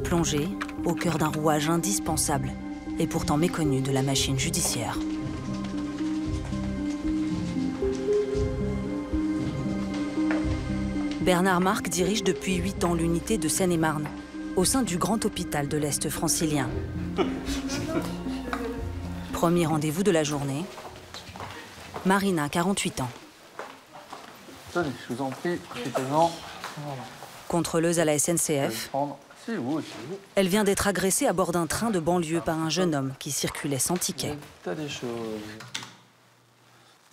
Plongé au cœur d'un rouage indispensable et pourtant méconnu de la machine judiciaire. Bernard Marc dirige depuis 8 ans l'unité de Seine-et-Marne, au sein du grand hôpital de l'Est francilien. Premier rendez-vous de la journée, Marina, 48 ans. Tenez, je vous en prie, présent. Voilà. Contrôleuse à la SNCF, elle vient d'être agressée à bord d'un train de banlieue par un jeune homme qui circulait sans ticket. T'as des choses.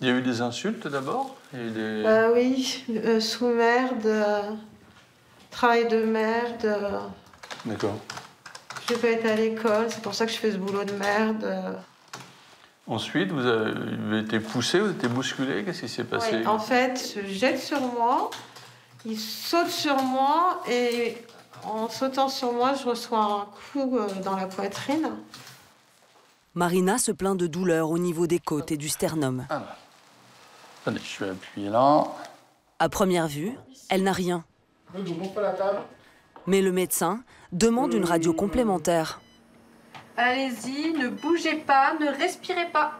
Il y a eu des insultes d'abord? Oui, sous-merde, travail de merde. D'accord. Je peux être à l'école, c'est pour ça que je fais ce boulot de merde. Ensuite, vous avez été poussé, vous avez été bousculé, qu'est-ce qui s'est passé? Ouais, en fait, il se jette sur moi, il saute sur moi et en sautant sur moi, je reçois un coup dans la poitrine. Marina se plaint de douleurs au niveau des côtes et du sternum. Attendez, je vais appuyer là. À première vue, elle n'a rien. Mais le médecin demande une radio complémentaire. Allez-y, ne bougez pas, ne respirez pas.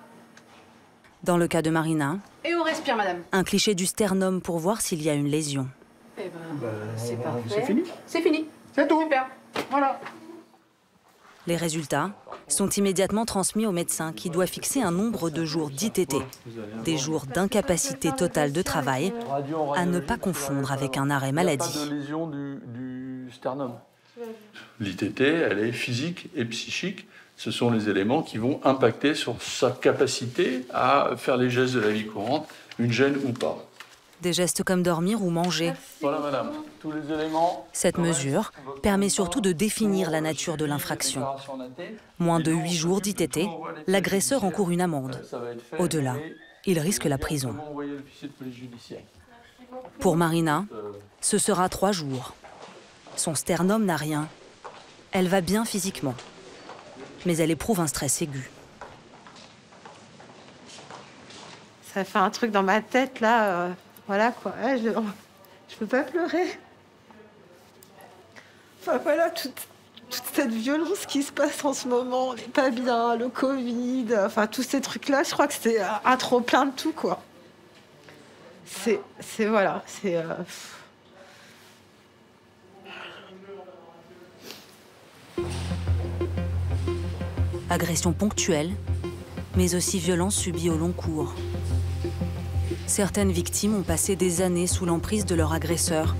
Dans le cas de Marina, Et on respire, madame. un cliché du sternum pour voir s'il y a une lésion. Eh ben, c'est parfait. C'est fini. C'est fini. C'est tout. Super. Voilà. Les résultats sont immédiatement transmis au médecin qui doit fixer un nombre de jours d'ITT, des jours d'incapacité totale de travail, à ne pas confondre avec un arrêt maladie. Il n'y a pas de lésion du sternum. L'ITT, elle est physique et psychique. Ce sont les éléments qui vont impacter sur sa capacité à faire les gestes de la vie courante, une gêne ou pas. Des gestes comme dormir ou manger. Voilà, madame, tous les éléments. Cette mesure permet surtout de définir la nature de l'infraction. Moins de 8 jours d'ITT, l'agresseur encourt une amende. Au-delà, il risque la prison. Pour Marina, ce sera 3 jours. Son sternum n'a rien. Elle va bien physiquement. Mais elle éprouve un stress aigu. Ça fait un truc dans ma tête, là. Voilà, quoi. Je peux pas pleurer. Enfin, voilà, toute cette violence qui se passe en ce moment. On n'est pas bien, le Covid, enfin, tous ces trucs-là, je crois que c'est un trop plein de tout, quoi. Voilà, c'est... Agression ponctuelle, mais aussi violence subie au long cours. Certaines victimes ont passé des années sous l'emprise de leur agresseur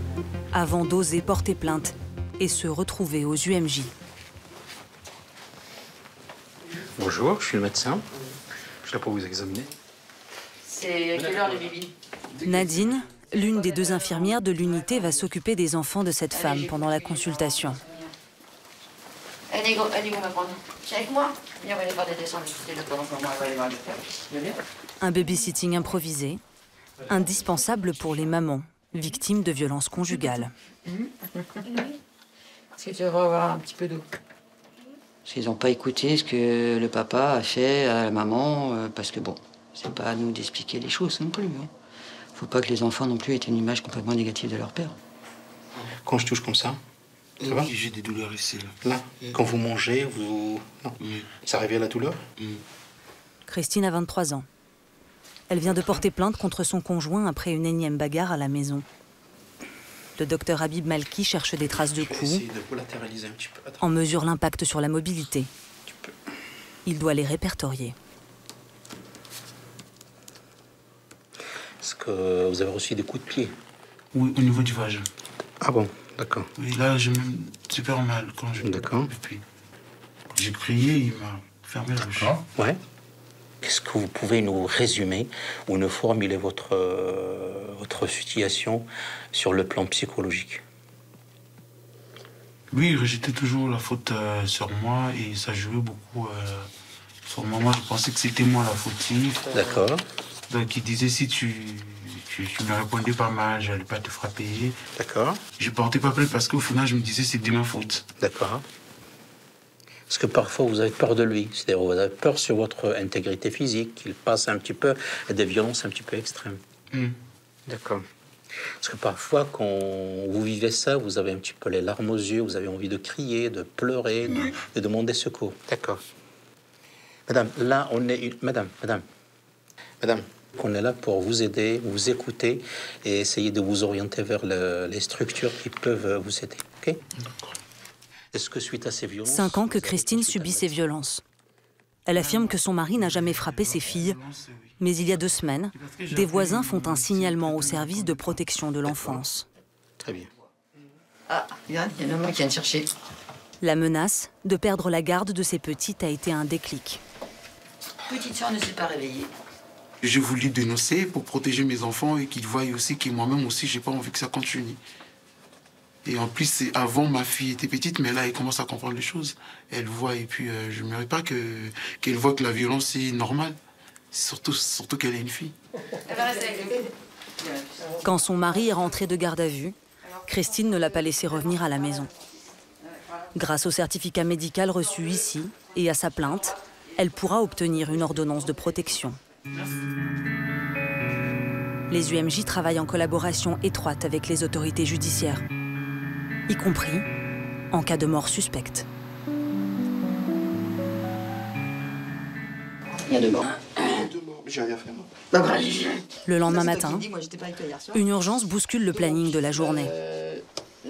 avant d'oser porter plainte et se retrouver aux UMJ. Bonjour, je suis le médecin. Je suis là pour vous examiner. C'est à quelle heure les bébés? Nadine, l'une des 2 infirmières de l'unité, va s'occuper des enfants de cette femme pendant la consultation. Elle est où, ma grande? C'est avec moi? On va aller voir des dessins, écoutez le temps pour moi, on va aller voir le père. Un babysitting improvisé, indispensable pour les mamans victimes de violences conjugales. Est-ce que tu vas avoir un petit peu d'eau? Parce qu'ils n'ont pas écouté ce que le papa a fait à la maman, parce que bon, c'est pas à nous d'expliquer les choses non plus. Hein. Faut pas que les enfants non plus aient une image complètement négative de leur père. Quand je touche comme ça va? J'ai des douleurs ici. Là, quand vous mangez, vous... Non. Ça réveille la douleur? Christine a 23 ans. Elle vient de porter plainte contre son conjoint après une énième bagarre à la maison. Le docteur Habib Malki cherche des traces de coups, en mesure l'impact sur la mobilité. Il doit les répertorier. Est-ce que vous avez reçu des coups de pied? Oui, au niveau du vagin. Ah bon, d'accord. Oui, là, j'ai même super mal quand je... D'accord. Et puis, j'ai crié, il m'a fermé la bouche. Ouais. Est-ce que vous pouvez nous résumer ou nous formuler votre situation sur le plan psychologique? Oui, il rejetait toujours la faute sur moi et ça jouait beaucoup sur moi. Moi, je pensais que c'était moi la fautive. D'accord. Donc, il disait si tu me répondais pas mal, j'allais pas te frapper. D'accord. Je portais pas plainte parce qu'au final, je me disais c'est de ma faute. D'accord. Est-ce que parfois vous avez peur de lui? C'est-à-dire vous avez peur sur votre intégrité physique, qu'il passe un petit peu à des violences un petit peu extrêmes? D'accord. Parce que parfois, quand vous vivez ça, vous avez un petit peu les larmes aux yeux, vous avez envie de crier, de pleurer, de demander secours. D'accord. Madame, là, on est... Madame, on est là pour vous aider, vous écouter et essayer de vous orienter vers les structures qui peuvent vous aider. OK? Est-ce que suite à ces violences... 5 ans que Christine subit ces violences. Elle affirme que son mari n'a jamais frappé ses filles, mais il y a 2 semaines, des voisins font un signalement au service de protection de l'enfance. Très bien. Ah, regarde, il y a maman qui vient te chercher. La menace de perdre la garde de ses petites a été un déclic. Petite soeur ne s'est pas réveillée. J'ai voulu dénoncer pour protéger mes enfants et qu'ils voient aussi que moi-même aussi, j'ai pas envie que ça continue. Et en plus, c'est avant, ma fille était petite, mais là, elle commence à comprendre les choses. Elle voit, et puis je ne m'aimerais pas qu'elle voit que la violence, c'est normal. Surtout qu'elle est une fille. Quand son mari est rentré de garde à vue, Christine ne l'a pas laissé revenir à la maison. Grâce au certificat médical reçu ici et à sa plainte, elle pourra obtenir une ordonnance de protection. Les UMJ travaillent en collaboration étroite avec les autorités judiciaires, y compris en cas de mort suspecte. Il y a 2 morts. J'ai rien fait, moi. Le lendemain matin, une urgence bouscule le planning de la journée.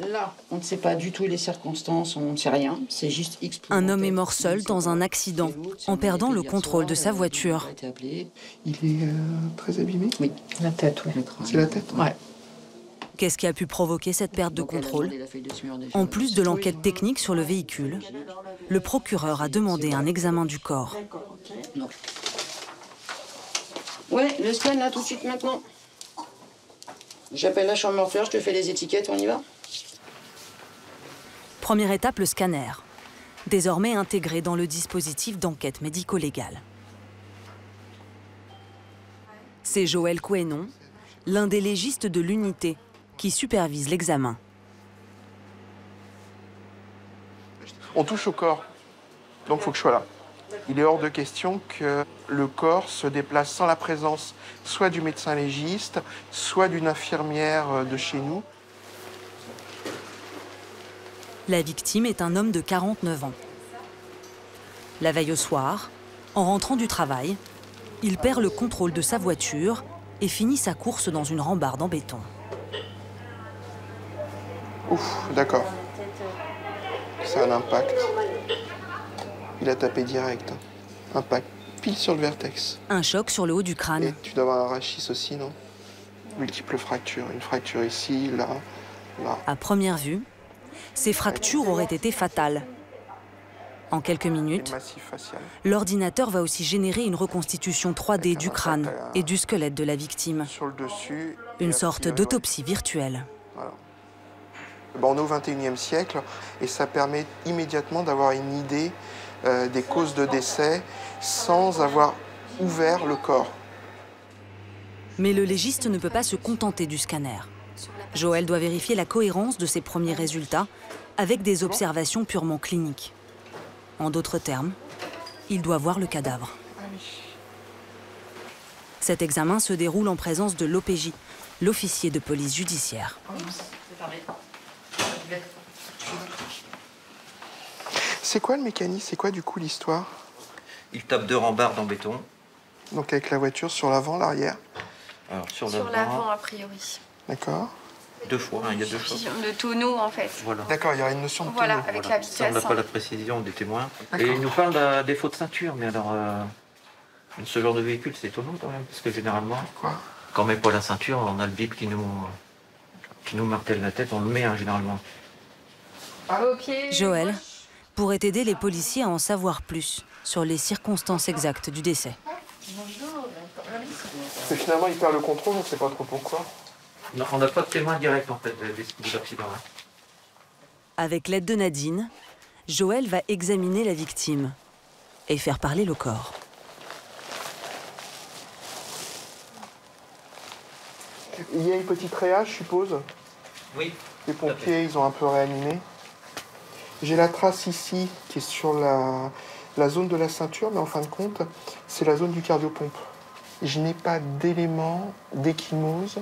Là, on ne sait pas du tout les circonstances, on ne sait rien. C'est juste X. Un homme est mort seul dans un accident, en perdant le contrôle de sa voiture. Il est très abîmé? Oui, la tête, oui. C'est la tête? Ouais. Qu'est-ce qui a pu provoquer cette perte de contrôle? En plus de l'enquête technique sur le véhicule, le procureur a demandé un examen du corps. Ouais, le scan là tout de suite maintenant. J'appelle la chambre mortuaire, je te fais les étiquettes, on y va? Première étape, le scanner, désormais intégré dans le dispositif d'enquête médico-légale. C'est Joël Coenon, l'un des légistes de l'unité, qui supervise l'examen. On touche au corps, donc il faut que je sois là. Il est hors de question que le corps se déplace sans la présence soit du médecin légiste, soit d'une infirmière de chez nous. La victime est un homme de 49 ans. La veille au soir, en rentrant du travail, il perd le contrôle de sa voiture et finit sa course dans une rambarde en béton. Ouf, d'accord. C'est un impact. Il a tapé direct. Impact pile sur le vertex. Un choc sur le haut du crâne. Et tu dois avoir un rachis aussi, non? Multiples fractures. Une fracture ici, là, là. À première vue, ces fractures auraient été fatales. En quelques minutes, l'ordinateur va aussi générer une reconstitution 3D du crâne et du squelette de la victime. Sur le dessus. Une sorte d'autopsie virtuelle. Voilà. Bon, on est au XXIe siècle et ça permet immédiatement d'avoir une idée des causes de décès sans avoir ouvert le corps. Mais le légiste ne peut pas se contenter du scanner. Joël doit vérifier la cohérence de ses premiers résultats avec des observations purement cliniques. En d'autres termes, il doit voir le cadavre. Cet examen se déroule en présence de l'OPJ, l'officier de police judiciaire. C'est quoi le mécanisme? C'est quoi du coup l'histoire? Il tape 2 rambardes en béton. Donc avec la voiture sur l'avant, l'arrière? Alors sur l'avant a priori. D'accord. 2 fois, hein, il y a 2 fois. Le tonneau en fait. Voilà. D'accord, il y aura une notion de tonneau. Voilà, avec la vitesse. Ça, on n'a pas la précision des témoins. Et il nous parle d'un défaut de ceinture, mais alors, ce genre de véhicule, c'est étonnant quand même, parce que généralement, quand on met pas la ceinture, on a le bip qui nous martèle la tête, on le met hein, généralement. Joël pourrait aider les policiers à en savoir plus sur les circonstances exactes du décès. Parce que finalement, il perd le contrôle, on ne sait pas trop pourquoi. Non, on n'a pas de témoin direct en fait des accidents. Hein. Avec l'aide de Nadine, Joël va examiner la victime et faire parler le corps. Il y a une petite réa, je suppose. Oui. Les pompiers, ils ont un peu réanimé. J'ai la trace ici qui est sur la zone de la ceinture, mais en fin de compte, c'est la zone du cardiopompe. Je n'ai pas d'éléments d'échymose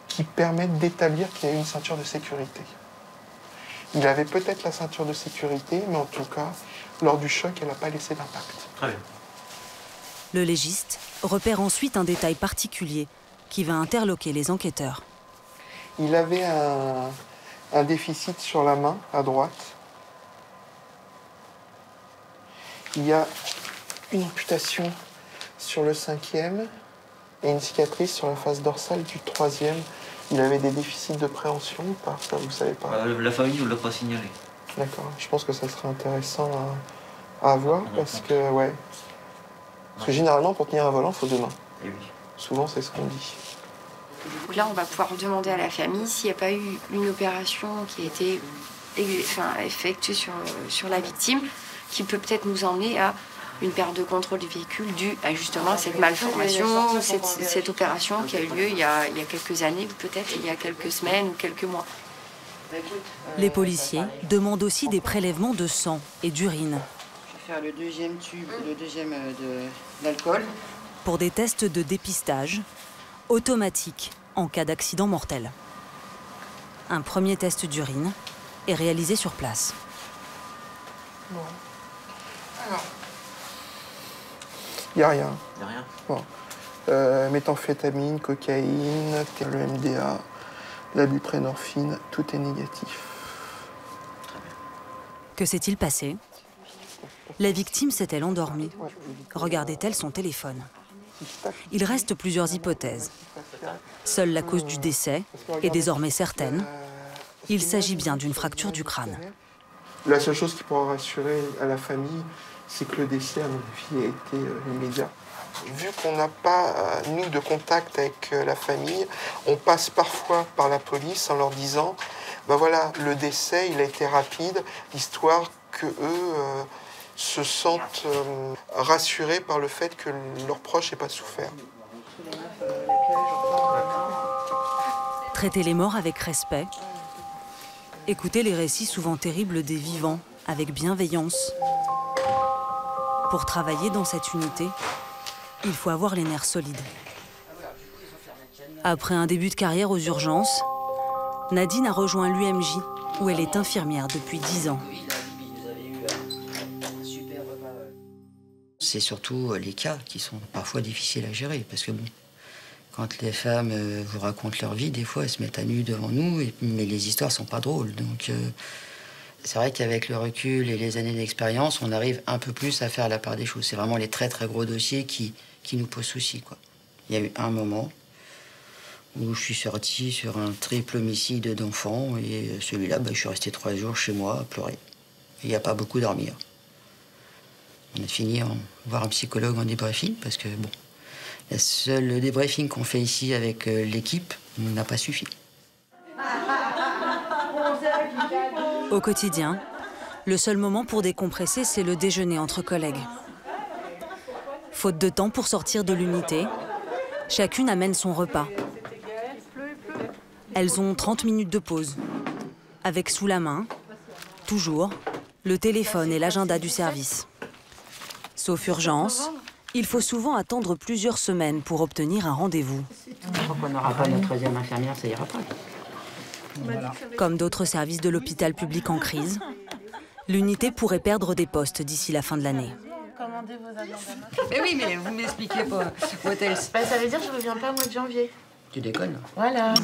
qui permettent d'établir qu'il y a eu une ceinture de sécurité. Il avait peut-être la ceinture de sécurité, mais en tout cas, lors du choc, elle n'a pas laissé d'impact. Très bien. Le légiste repère ensuite un détail particulier qui va interloquer les enquêteurs. Il avait un déficit sur la main, à droite. Il y a une amputation sur le 5e et une cicatrice sur la face dorsale du 3e. Il avait des déficits de préhension ou pas? Ça, vous savez pas? La famille ne l'a pas signalé. D'accord. Je pense que ça serait intéressant à avoir parce que, ouais. Parce que généralement, pour tenir un volant, il faut 2 mains. Et oui. Souvent, c'est ce qu'on dit. Là, on va pouvoir demander à la famille s'il n'y a pas eu une opération qui a été effectuée sur la victime, qui peut peut-être nous emmener à une perte de contrôle du véhicule due à justement cette malformation, cette opération qui a eu lieu il y a quelques années, ou peut-être il y a quelques semaines ou quelques mois. Les policiers demandent aussi des prélèvements de sang et d'urine. Je vais faire le deuxième tube, le deuxième d'alcool. Pour des tests de dépistage automatiques en cas d'accident mortel. Un premier test d'urine est réalisé sur place. Bon. Alors. Il n'y a rien. Il n'y a rien. Bon. Méthamphétamine, cocaïne, le MDA, la buprenorphine, tout est négatif. Que s'est-il passé? La victime s'est-elle endormie? Regardait-elle son téléphone? Il reste plusieurs hypothèses. Seule la cause du décès est désormais certaine. Il s'agit bien d'une fracture du crâne. La seule chose qui pourra rassurer à la famille, c'est que le décès, à mon avis, a été immédiat. Vu qu'on n'a pas, nous, de contact avec la famille, on passe parfois par la police en leur disant ben voilà, le décès, il a été rapide, histoire qu'eux se sentent rassurés par le fait que leur proche n'ait pas souffert. Traiter les morts avec respect, écouter les récits souvent terribles des vivants avec bienveillance. Pour travailler dans cette unité, il faut avoir les nerfs solides. Après un début de carrière aux urgences, Nadine a rejoint l'UMJ, où elle est infirmière depuis 10 ans. C'est surtout les cas qui sont parfois difficiles à gérer, parce que bon, quand les femmes vous racontent leur vie, des fois elles se mettent à nu devant nous, mais les histoires sont pas drôles. Donc c'est vrai qu'avec le recul et les années d'expérience, on arrive un peu plus à faire la part des choses. C'est vraiment les très très gros dossiers qui nous posent souci, quoi. Il y a eu un moment où je suis sortie sur un triple homicide d'enfants, et celui-là, je suis restée 3 jours chez moi à pleurer. Il n'y a pas beaucoup dormir. On a fini en voir un psychologue en débriefing, parce que bon, le débriefing qu'on fait ici avec l'équipe n'a pas suffi. Au quotidien, le seul moment pour décompresser, c'est le déjeuner entre collègues. Faute de temps pour sortir de l'unité, chacune amène son repas. Elles ont 30 minutes de pause, avec sous la main, toujours, le téléphone et l'agenda du service. Sauf urgence, il faut souvent attendre plusieurs semaines pour obtenir un rendez-vous. Je crois qu'on n'aura pas notre troisième infirmière, ça ira pas. Voilà. Comme d'autres services de l'hôpital public en crise, l'unité pourrait perdre des postes d'ici la fin de l'année. Mais oui, mais vous m'expliquez pas. Ça veut dire que je reviens pas au mois de janvier. Tu déconnes? Voilà.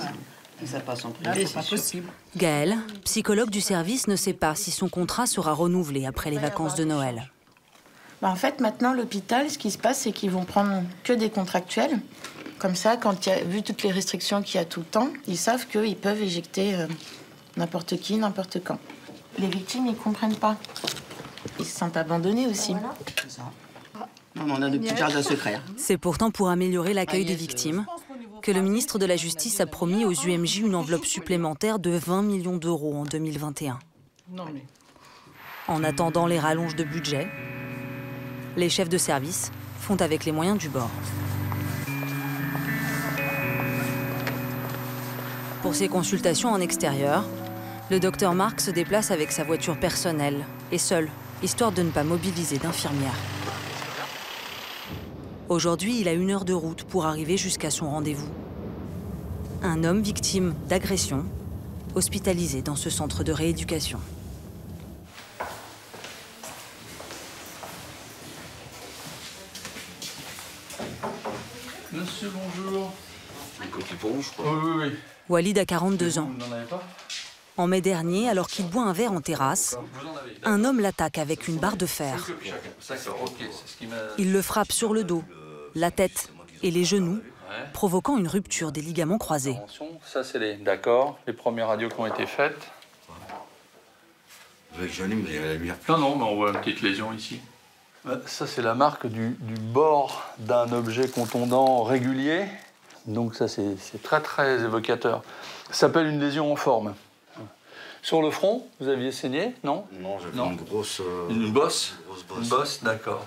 Ça passe en privé, c'est pas possible. Gaëlle, psychologue du service, ne sait pas si son contrat sera renouvelé après les vacances de Noël. En fait, maintenant, l'hôpital, ce qui se passe, c'est qu'ils vont prendre que des contractuels. Comme ça, vu toutes les restrictions qu'il y a tout le temps, ils savent qu'ils peuvent éjecter n'importe qui, n'importe quand. Les victimes, ils comprennent pas. Ils se sentent abandonnés aussi. C'est ça. On a de petits jardins secrets. C'est pourtant pour améliorer l'accueil des victimes que le ministre de la Justice a promis aux UMJ une enveloppe supplémentaire de 20 millions d'euros en 2021. En attendant les rallonges de budget, les chefs de service font avec les moyens du bord. Pour ses consultations en extérieur, le docteur Marc se déplace avec sa voiture personnelle et seul, histoire de ne pas mobiliser d'infirmières. Aujourd'hui, il a 1 heure de route pour arriver jusqu'à son rendez-vous. Un homme victime d'agression, hospitalisé dans ce centre de rééducation. Monsieur, bonjour. Une coquille pour vous, je crois. Oui. Walid a 42 ans. Vous n'en avez pas? En mai dernier, alors qu'il boit un verre en terrasse, un homme l'attaque avec une barre de fer. Il le frappe sur le dos, la tête et les genoux, provoquant une rupture des ligaments croisés. Ça, c'est les premières radios qui ont été faites. J'allume la lumière. Non, mais on voit une petite lésion ici. Ça, c'est la marque du bord d'un objet contondant régulier. Donc ça, c'est très, très évocateur. Ça s'appelle une lésion en forme. Sur le front, vous aviez saigné, non? Non, j'avais une grosse... Une bosse? Une bosse, d'accord.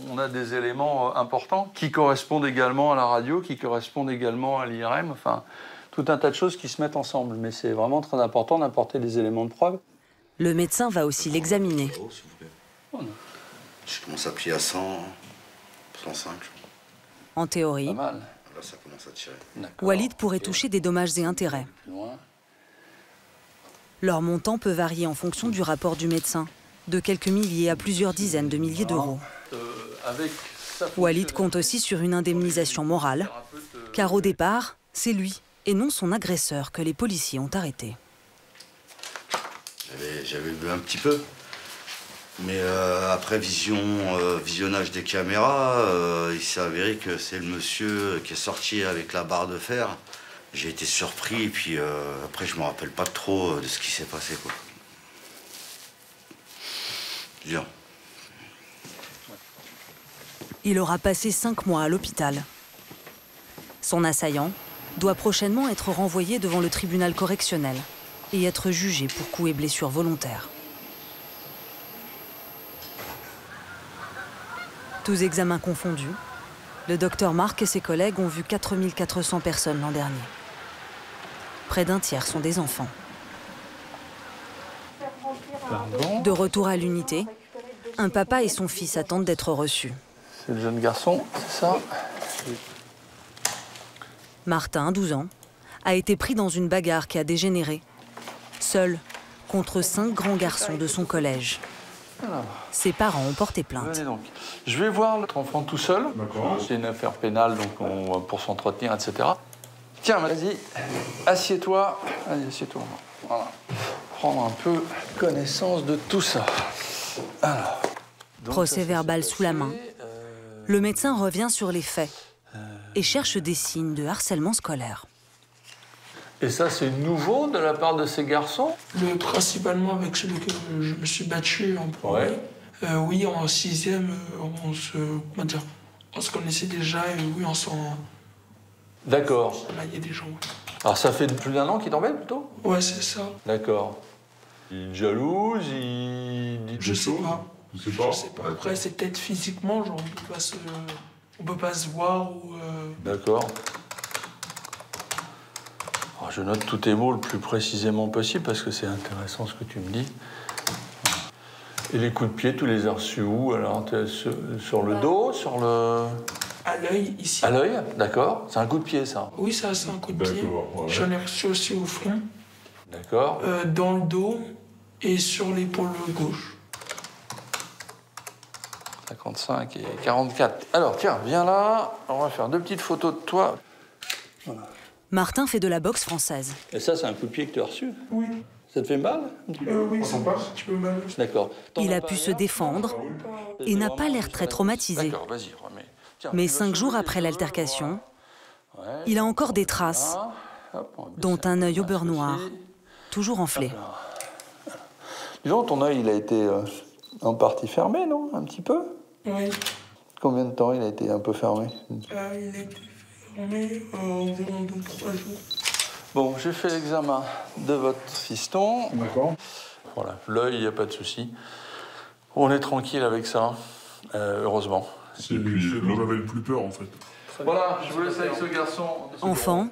On a des éléments importants qui correspondent également à la radio, qui correspondent également à l'IRM, enfin, tout un tas de choses qui se mettent ensemble. Mais c'est vraiment très important d'apporter des éléments de preuve. Le médecin va aussi l'examiner. Je commence à plier à 100, 105. En théorie, Là, ça commence à tirer. Walid pourrait toucher des dommages et intérêts. Leur montant peut varier en fonction du rapport du médecin, de quelques milliers à plusieurs dizaines de milliers d'euros. Walid compte aussi sur une indemnisation morale, car au départ, c'est lui et non son agresseur que les policiers ont arrêté. J'avais bu un petit peu. Mais après visionnage des caméras, il s'est avéré que c'est le monsieur qui est sorti avec la barre de fer. J'ai été surpris et puis après je me rappelle pas trop de ce qui s'est passé, quoi. Dur. Il aura passé 5 mois à l'hôpital. Son assaillant doit prochainement être renvoyé devant le tribunal correctionnel et être jugé pour coups et blessures volontaires. Tous examens confondus, le docteur Marc et ses collègues ont vu 4400 personnes l'an dernier. Près d'un tiers sont des enfants. De retour à l'unité, un papa et son fils attendent d'être reçus. C'est le jeune garçon, c'est ça? Martin, 12 ans, a été pris dans une bagarre qui a dégénéré, seul contre 5 grands garçons de son collège. Alors. Ses parents ont porté plainte. Venez donc. Je vais voir notre enfant tout seul. C'est une affaire pénale, donc pour s'entretenir, etc. Tiens, vas-y, assieds-toi. Allez, assieds-toi. Voilà. Prendre un peu connaissance de tout ça. Alors. Procès verbal sous la main. Le médecin revient sur les faits et cherche des signes de harcèlement scolaire. Et ça, c'est nouveau de la part de ces garçons? Principalement avec celui que je me suis battu en premier. Oui, en 6e, on se connaissait déjà et oui, on s'en... D'accord. Là, il y a des gens. Alors ça fait plus d'1 an qu'il t'embête plutôt? Ouais, c'est ça. D'accord. Il jalouse, Je sais pas. Je sais pas. Après, c'est peut-être physiquement, genre, on peut pas se voir ou... D'accord. Alors, je note tous tes mots le plus précisément possible parce que c'est intéressant ce que tu me dis. Et les coups de pied, tu les as reçus où? Alors, sur le dos, sur le... À l'œil, ici. À l'œil, d'accord. C'est un coup de pied, ça? Oui, ça, c'est un coup de pied. Ouais. J'en ai reçu aussi au front. D'accord. Dans le dos et sur l'épaule gauche. 55 et 44. Alors, tiens, viens là. On va faire 2 petites photos de toi. Voilà. Martin fait de la boxe française. Et ça, c'est un coup de pied que tu as reçu? Oui. Ça te fait mal? Oui, ça passe un petit peu mal. D'accord. Il a pu se défendre et n'a pas l'air très traumatisé. D'accord, vas-y, remets. Mais 5 jours après l'altercation, il a encore des traces, dont un œil au beurre noir, toujours enflé. Dis donc, ton œil, il a été en partie fermé, non? Un petit peu? Oui. Combien de temps il a été un peu fermé? Il a été fermé environ 2-3 jours. Bon, j'ai fait l'examen de votre fiston. D'accord. Voilà, l'œil, il n'y a pas de souci. On est tranquille avec ça, heureusement. C'est dont j'avais le plus peur, en fait. Voilà, je vous laisse avec ce garçon. Enfant,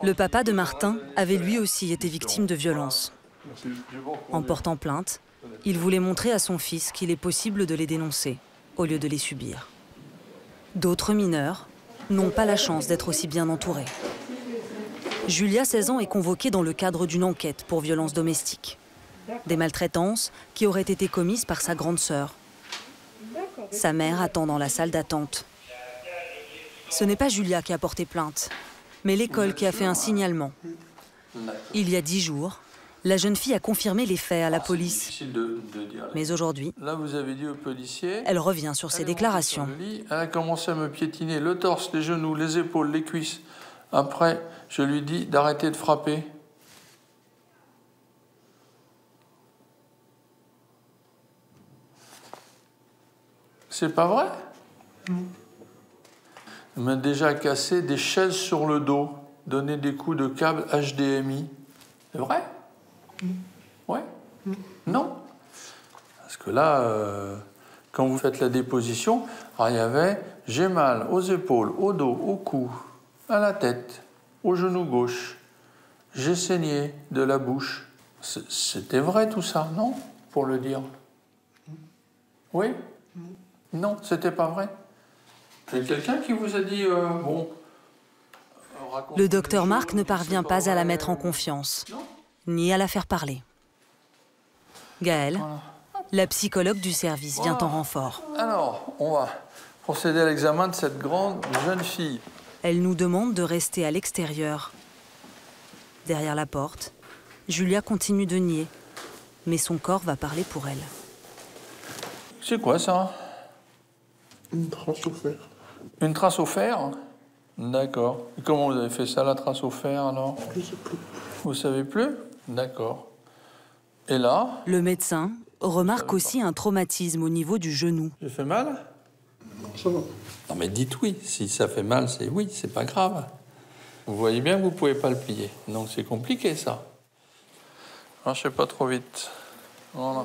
le papa de Martin avait lui aussi été victime de violences. En portant plainte, il voulait montrer à son fils qu'il est possible de les dénoncer, au lieu de les subir. D'autres mineurs n'ont pas la chance d'être aussi bien entourés. Julia, 16 ans, est convoquée dans le cadre d'une enquête pour violences domestiques. Des maltraitances qui auraient été commises par sa grande sœur. Sa mère attend dans la salle d'attente. Ce n'est pas Julia qui a porté plainte, mais l'école qui a fait un signalement. Il y a 10 jours, la jeune fille a confirmé les faits à la police. Difficile de dire. Mais aujourd'hui, là, vous avez dit au policier, elle revient sur ses déclarations. Elle a commencé à me piétiner le torse, les genoux, les épaules, les cuisses. Après, je lui dis d'arrêter de frapper. C'est pas vrai? Il m'a déjà cassé des chaises sur le dos, donné des coups de câble HDMI. C'est vrai? Ouais? Non? Parce que là, quand vous faites la déposition, alors il y avait « j'ai mal aux épaules, au dos, au cou, à la tête, au genou gauche, j'ai saigné de la bouche ». C'était vrai tout ça, non? Pour le dire. Oui? Non, c'était pas vrai. C'est quelqu'un qui vous a dit bon. Le docteur Marc ne parvient pas à la mettre en confiance, ni à la faire parler. Gaëlle, la psychologue du service, vient en renfort. Alors, on va procéder à l'examen de cette grande jeune fille. Elle nous demande de rester à l'extérieur. Derrière la porte, Julia continue de nier, mais son corps va parler pour elle. C'est quoi ça? Une trace au fer. Une trace au fer? D'accord. Et comment vous avez fait ça, la trace au fer, alors? Je ne sais plus. Vous savez plus? D'accord. Et là? Le médecin remarque aussi un traumatisme au niveau du genou. J'ai fait mal? Ça va. Non mais dites oui. Si ça fait mal, c'est oui, c'est pas grave. Vous voyez bien que vous pouvez pas le plier. Donc c'est compliqué, ça. Marchez pas trop vite. Voilà.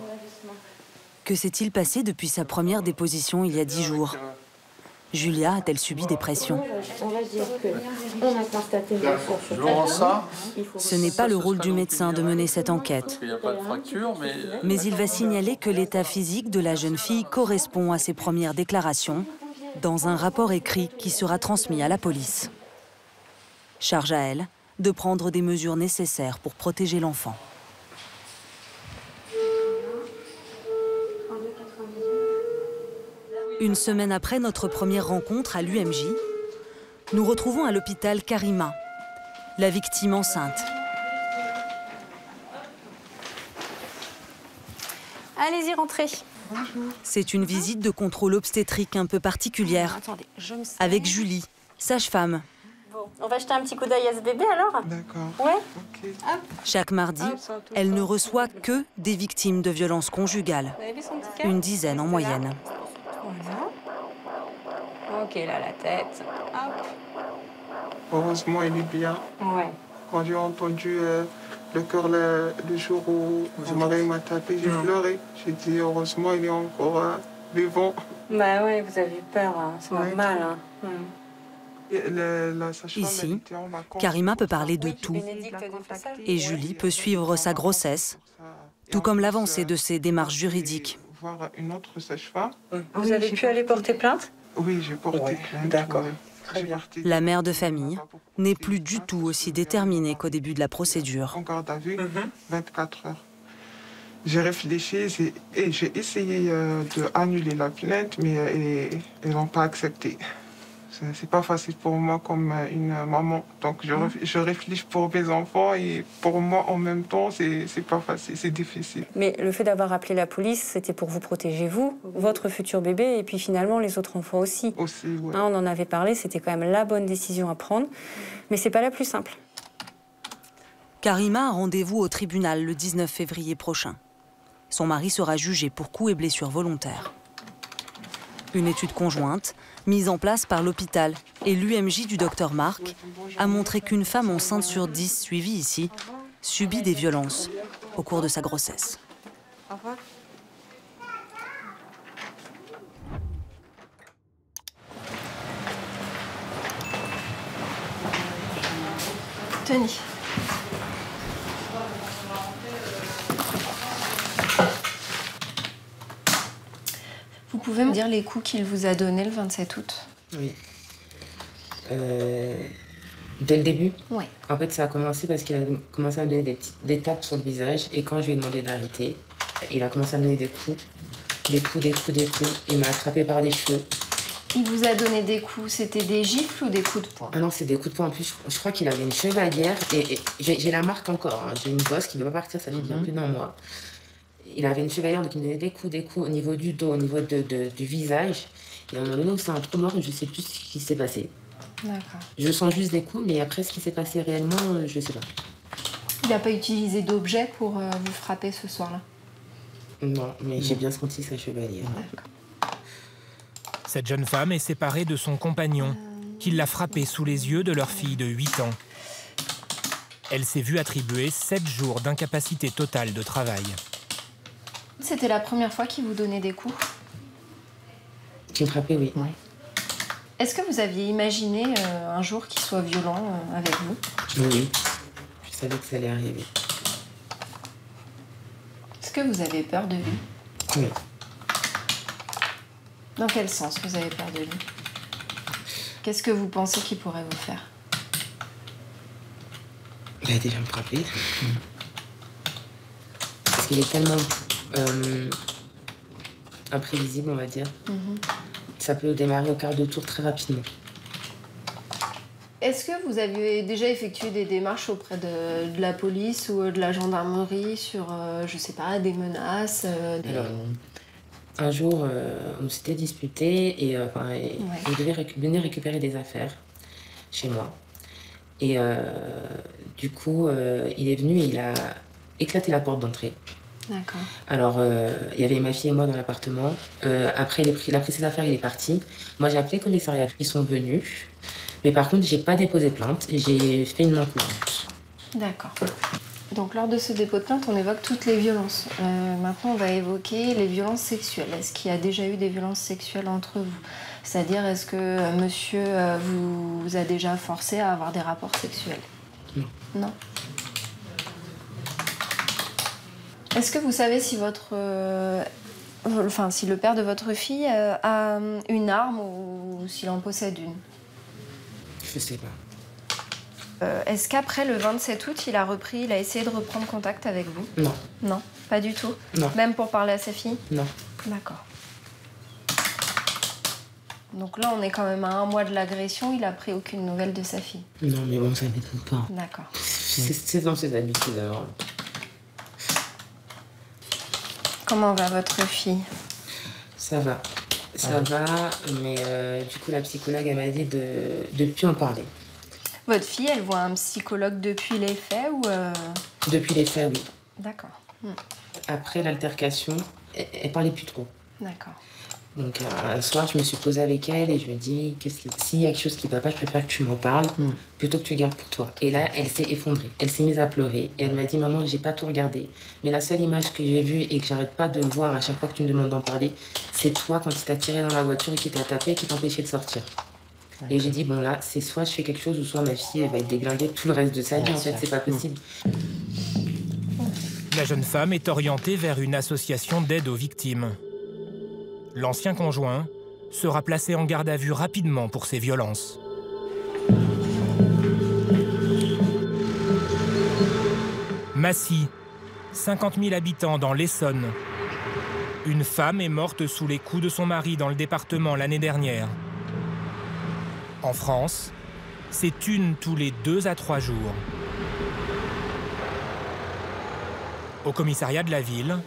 Que s'est-il passé depuis sa première déposition il y a 10 jours? Julia a-t-elle subi des pressions? On va dire qu'on a constaté une blessure sur Je vous rends ça. Ce n'est pas le rôle du médecin de mener cette enquête. Il n'y a pas de fracture, mais... Mais il va signaler que l'état physique de la jeune fille correspond à ses premières déclarations dans un rapport écrit qui sera transmis à la police. Charge à elle de prendre des mesures nécessaires pour protéger l'enfant. Une semaine après notre première rencontre à l'UMJ, nous retrouvons à l'hôpital Karima, la victime enceinte. Allez-y, rentrez. C'est une visite de contrôle obstétrique un peu particulière, avec Julie, sage-femme. Bon, on va jeter un petit coup d'œil à ce bébé alors? D'accord. Ouais. Ok. Chaque mardi, elle ne reçoit que des victimes de violences conjugales, Vous avez vu son petit cœur? une dizaine en moyenne. Voilà. Ok, là, la tête. Hop. Heureusement, il est bien. Ouais. Quand j'ai entendu le cœur le jour où mon mari m'a tapé, j'ai pleuré. J'ai dit heureusement, il est encore vivant. Bah ouais, vous avez eu peur, hein. C'est normal. Hein. Ici, Karima peut parler de tout et Julie peut suivre sa grossesse, tout comme l'avancée de ses démarches juridiques. Voir une autre sage-femme. Vous avez pu aller porter plainte? Oui, j'ai porté plainte. D'accord. Très bien. La mère de famille n'est plus du tout aussi déterminée qu'au début de la procédure. En garde à vue, 24 heures. J'ai réfléchi et j'ai essayé d'annuler la plainte, mais ils n'ont pas accepté. C'est pas facile pour moi comme une maman. Donc je réfléchis pour mes enfants et pour moi en même temps, c'est pas facile, c'est difficile. Mais le fait d'avoir appelé la police, c'était pour vous protéger, vous, votre futur bébé, et puis finalement les autres enfants aussi. Aussi, oui. Hein, on en avait parlé, c'était quand même la bonne décision à prendre, mais c'est pas la plus simple. Karima a rendez-vous au tribunal le 19 février prochain. Son mari sera jugé pour coups et blessures volontaires. Une étude conjointe, mise en place par l'hôpital et l'UMJ du docteur Marc, a montré qu'une femme enceinte sur 10 suivie ici subit des violences au cours de sa grossesse. Au revoir. Tenez. Vous pouvez me dire les coups qu'il vous a donnés le 27 août? Oui. Dès le début, Ouais. En fait, ça a commencé parce qu'il a commencé à me donner des tapes sur le visage. Et quand je lui ai demandé d'arrêter, il a commencé à me donner des coups. Des coups. Il m'a attrapé par les cheveux. Il vous a donné des coups, c'était des gifles ou des coups de poing? Ah non, c'est des coups de poing. En plus, je crois qu'il avait une chevalière. Et j'ai la marque encore. Hein. J'ai une bosse qui ne va pas partir, ça fait bien plus d'un mois. Il avait une chevalière, donc il me donnait des coups au niveau du dos, au niveau du visage. Et à un moment donné, c'est un trou noir et je ne sais plus ce qui s'est passé. D'accord. Je sens juste des coups, mais après, ce qui s'est passé réellement, je ne sais pas. Il n'a pas utilisé d'objet pour vous frapper ce soir-là? Non, mais j'ai bien senti sa chevalière. Cette jeune femme est séparée de son compagnon. qu'il l'a frappée sous les yeux de leur fille de 8 ans. Elle s'est vue attribuer 7 jours d'incapacité totale de travail. C'était la première fois qu'il vous donnait des coups? Qui me frappait, oui. Ouais. Est-ce que vous aviez imaginé un jour qu'il soit violent avec vous? Oui, je savais que ça allait arriver. Est-ce que vous avez peur de lui? Oui. Dans quel sens vous avez peur de lui? Qu'est-ce que vous pensez qu'il pourrait vous faire? Il a déjà me frappé. Parce qu'il est tellement imprévisible, on va dire. Ça peut démarrer au quart de tour très rapidement. Est-ce que vous avez déjà effectué des démarches auprès de la police ou de la gendarmerie sur, je sais pas, des menaces Alors, un jour, on s'était disputé et il devait venir récupérer des affaires chez moi. Et du coup, il est venu et il a éclaté la porte d'entrée. D'accord. Alors, il y avait ma fille et moi dans l'appartement. Après, il a pris ses affaires, il est parti. Moi, j'ai appelé le commissariat. Ils sont venus. Mais par contre, j'ai pas déposé plainte. J'ai fait une main courante. D'accord. Donc, lors de ce dépôt de plainte, on évoque toutes les violences. Maintenant, on va évoquer les violences sexuelles. Est-ce qu'il y a déjà eu des violences sexuelles entre vous? C'est-à-dire, est-ce que monsieur vous a déjà forcé à avoir des rapports sexuels? Non. Non. Est-ce que vous savez si si le père de votre fille a une arme ou s'il en possède une? Je sais pas. Est-ce qu'après le 27 août, il a essayé de reprendre contact avec vous? Non. Non, pas du tout? Non. Même pour parler à sa fille? Non. D'accord. Donc là, on est quand même à 1 mois de l'agression, il a pris aucune nouvelle de sa fille? Non, mais bon, ça ne m'étonne pas. D'accord. C'est dans ses habitudes, alors. Comment va votre fille? Ça va. Ça va, mais du coup, la psychologue, elle m'a dit de ne plus en parler. Votre fille, elle voit un psychologue depuis les faits ou Depuis les faits, oui. D'accord. Après l'altercation, elle parlait plus trop. D'accord. Donc un soir, je me suis posée avec elle et je lui ai dit s'il y a quelque chose qui ne va pas, je préfère que tu m'en parles plutôt que tu gardes pour toi. Et là, elle s'est effondrée. Elle s'est mise à pleurer et elle m'a dit maman, j'ai pas tout regardé, mais la seule image que j'ai vue et que j'arrête pas de voir à chaque fois que tu me demandes d'en parler, c'est toi quand il t'a tiré dans la voiture et qui t'a tapé et qui t'empêchait de sortir. Et j'ai dit bon là, c'est soit je fais quelque chose ou soit ma fille elle va être déglinguée tout le reste de sa vie. En fait, c'est pas possible. La jeune femme est orientée vers une association d'aide aux victimes. L'ancien conjoint sera placé en garde à vue rapidement pour ces violences. Massy, 50 000 habitants dans l'Essonne. Une femme est morte sous les coups de son mari dans le département l'année dernière. En France, c'est une tous les 2 à 3 jours. Au commissariat de la ville,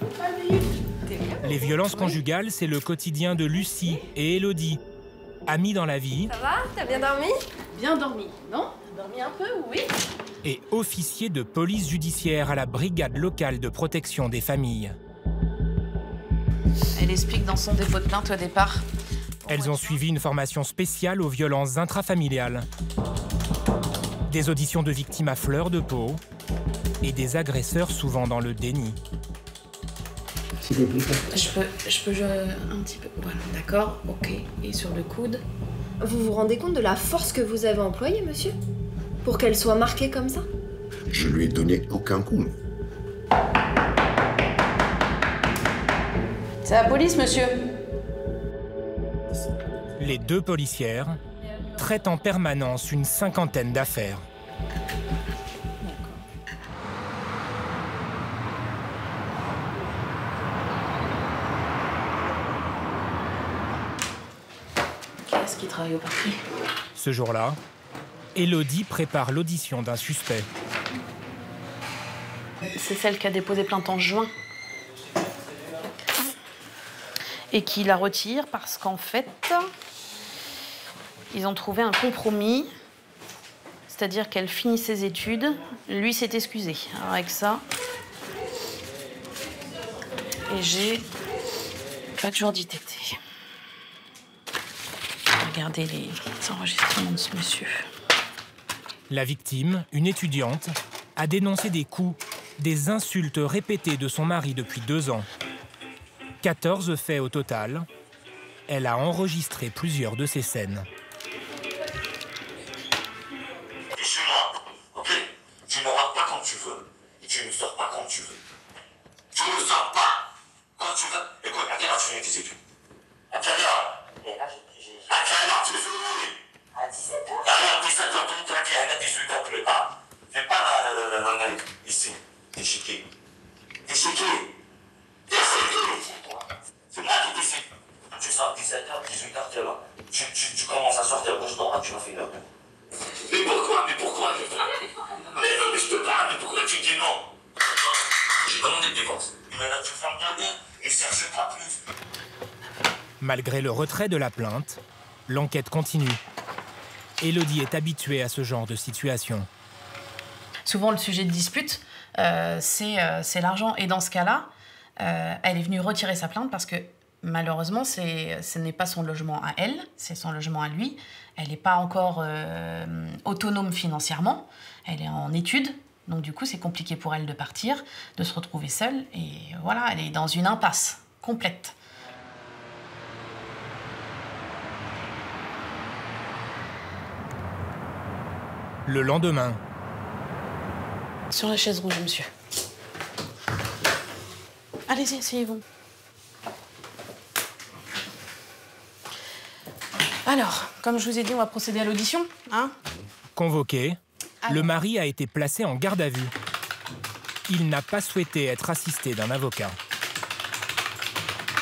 les violences conjugales, c'est le quotidien de Lucie et Élodie, amies dans la vie. Ça va? T'as bien dormi? Bien dormi, non? T'as dormi un peu, oui? Et officier de police judiciaire à la brigade locale de protection des familles. Elle explique dans son dépôt de plainte au départ. Elles ont suivi une formation spéciale aux violences intrafamiliales. Des auditions de victimes à fleur de peau et des agresseurs souvent dans le déni. Je peux jouer un petit peu. Voilà, d'accord, ok. Et sur le coude? Vous vous rendez compte de la force que vous avez employée, monsieur? Pour qu'elle soit marquée comme ça? Je lui ai donné aucun coup. C'est la police, monsieur. Les 2 policières traitent en permanence une 50aine d'affaires. Qu'est-ce qui travaille au parquet? Ce jour-là, Élodie prépare l'audition d'un suspect. C'est celle qui a déposé plainte en juin. Et qui la retire parce qu'en fait, ils ont trouvé un compromis. C'est-à-dire qu'elle finit ses études, lui s'est excusé. Alors avec ça, et j'ai 4 jours d'ITT. regarder les enregistrements de ce monsieur. La victime, une étudiante, a dénoncé des coups, des insultes répétées de son mari depuis 2 ans. 14 faits au total. Elle a enregistré plusieurs de ces scènes. Et chez moi, ok? Tu ne rentres pas quand tu veux. Et tu ne sors pas quand tu veux. Tu ne sors pas quand tu veux. Écoute, à quelle heure tu finis tes études? À quelle heure? À quelle heure tu finis? À 17h. À 17h, tu es tranquille, à 18h, tu es pas. Fais pas la ici. T'es chiqué. T'es chiqué. T'es chiqué. C'est moi qui décide. Tu sors 17h, 18h, tu es là. Tu commences à sortir gauche droite, tu vas finir. Mais pourquoi? Mais je te parle, mais pourquoi tu dis non? J'ai demandé le divorce. Mais là, tu fermes ta gueule et cherche pas plus. Malgré le retrait de la plainte, l'enquête continue. Élodie est habituée à ce genre de situation. Souvent, le sujet de dispute, c'est l'argent. Et dans ce cas-là, elle est venue retirer sa plainte parce que malheureusement, ce n'est pas son logement à elle, c'est son logement à lui. Elle n'est pas encore autonome financièrement, elle est en études. Donc du coup, c'est compliqué pour elle de partir, de se retrouver seule. Et voilà, elle est dans une impasse complète. Le lendemain. Sur la chaise rouge, monsieur. Allez-y, asseyez-vous. Alors, comme je vous ai dit, on va procéder à l'audition, hein? Convoqué, le mari a été placé en garde à vue. Il n'a pas souhaité être assisté d'un avocat.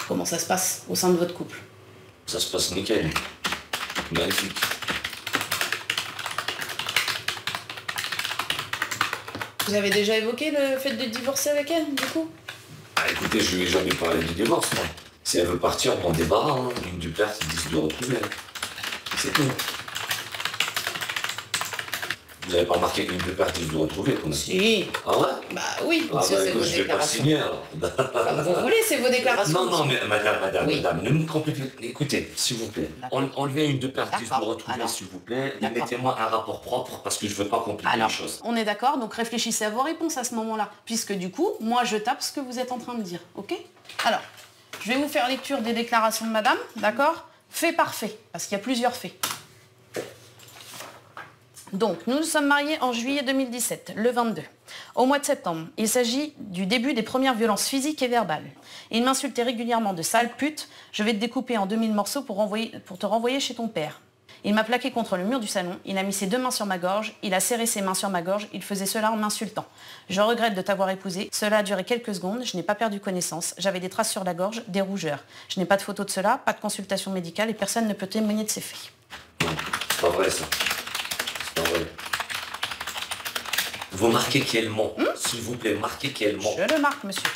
Comment ça se passe au sein de votre couple? Ça se passe nickel. Magnifique. Vous avez déjà évoqué le fait de divorcer avec elle, du coup? Ah, écoutez, je lui ai jamais parlé du divorce, moi. Si elle veut partir, on débarras, hein. Une du père, c'est 10 de retrouver. C'est tout. Vous n'avez pas remarqué qu'une du père, 10 de retrouver, qu'on a? Si. Ah ouais? Bah oui, Ah c'est bah, vos je vais pas le déclarations. signer, alors. Comme vous voulez, c'est vos déclarations. Non, mais madame, ne me compliquez. Écoutez, s'il vous plaît, enlevez une de père, 10 de retrouver, s'il vous plaît, et mettez-moi un rapport propre, parce que je veux pas compliquer les choses. On est d'accord, donc réfléchissez à vos réponses à ce moment-là, puisque du coup, moi je tape ce que vous êtes en train de dire, ok? Alors, je vais vous faire lecture des déclarations de madame, d'accord? Fait par fait, parce qu'il y a plusieurs faits. Donc, nous nous sommes mariés en juillet 2017, le 22. Au mois de septembre, il s'agit du début des premières violences physiques et verbales. Il m'insultait régulièrement de sale pute, je vais te découper en 2000 morceaux pour te renvoyer chez ton père. Il m'a plaqué contre le mur du salon, il a mis ses 2 mains sur ma gorge, il a serré ses mains sur ma gorge, il faisait cela en m'insultant. Je regrette de t'avoir épousé, cela a duré quelques secondes, je n'ai pas perdu connaissance, j'avais des traces sur la gorge, des rougeurs. Je n'ai pas de photo de cela, pas de consultation médicale et personne ne peut témoigner de ces faits. C'est pas vrai, ça. C'est pas vrai. Vous marquez quel mot? S'il vous plaît, marquez quel mot? Je le marque, monsieur.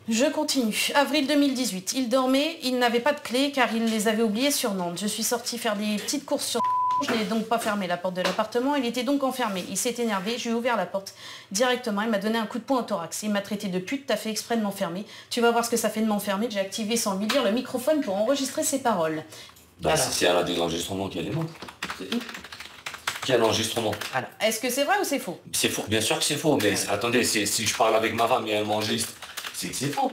Je continue. Avril 2018. Il dormait, il n'avait pas de clé car il les avait oubliées sur Nantes. Je suis sortie faire des petites courses sur... Je n'ai donc pas fermé la porte de l'appartement, il était donc enfermé. Il s'est énervé, je lui ai ouvert la porte directement, il m'a donné un coup de poing au thorax. Il m'a traité de pute, t'as fait exprès de m'enfermer. Tu vas voir ce que ça fait de m'enfermer. J'ai activé sans lui dire le microphone pour enregistrer ses paroles. Bah, si elle a des enregistrements, qu'elle est morte. Quel enregistrement? Alors, est-ce que c'est vrai ou c'est faux? C'est faux, bien sûr que c'est faux, mais attendez, si je parle avec ma femme et elle m'enregistre, c'est que c'est faux.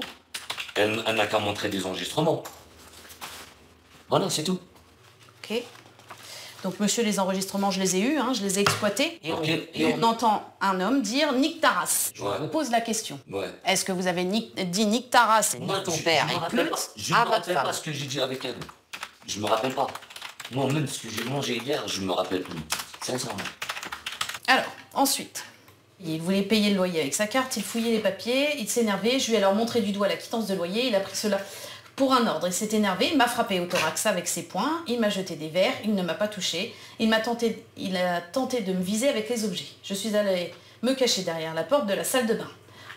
Elle n'a qu'à montrer des enregistrements. Voilà, c'est tout. Ok. Donc, monsieur, les enregistrements, je les ai eus, je les ai exploités. Et on entend un homme dire « nique ta race ». Je vous pose la question. Est-ce que vous avez dit « nique ta race » Moi, ton père et pute je ne me rappelle pas ce que j'ai dit avec elle. Je me rappelle pas. Moi-même, ce que j'ai mangé hier, je me rappelle plus. Sincèrement. Alors, ensuite, il voulait payer le loyer avec sa carte, il fouillait les papiers, il s'énervait, je lui ai alors montré du doigt la quittance de loyer, il a pris cela pour un ordre, il s'est énervé, il m'a frappé au thorax avec ses poings, il m'a jeté des verres, il ne m'a pas touché, il a tenté de me viser avec les objets. Je suis allée me cacher derrière la porte de la salle de bain.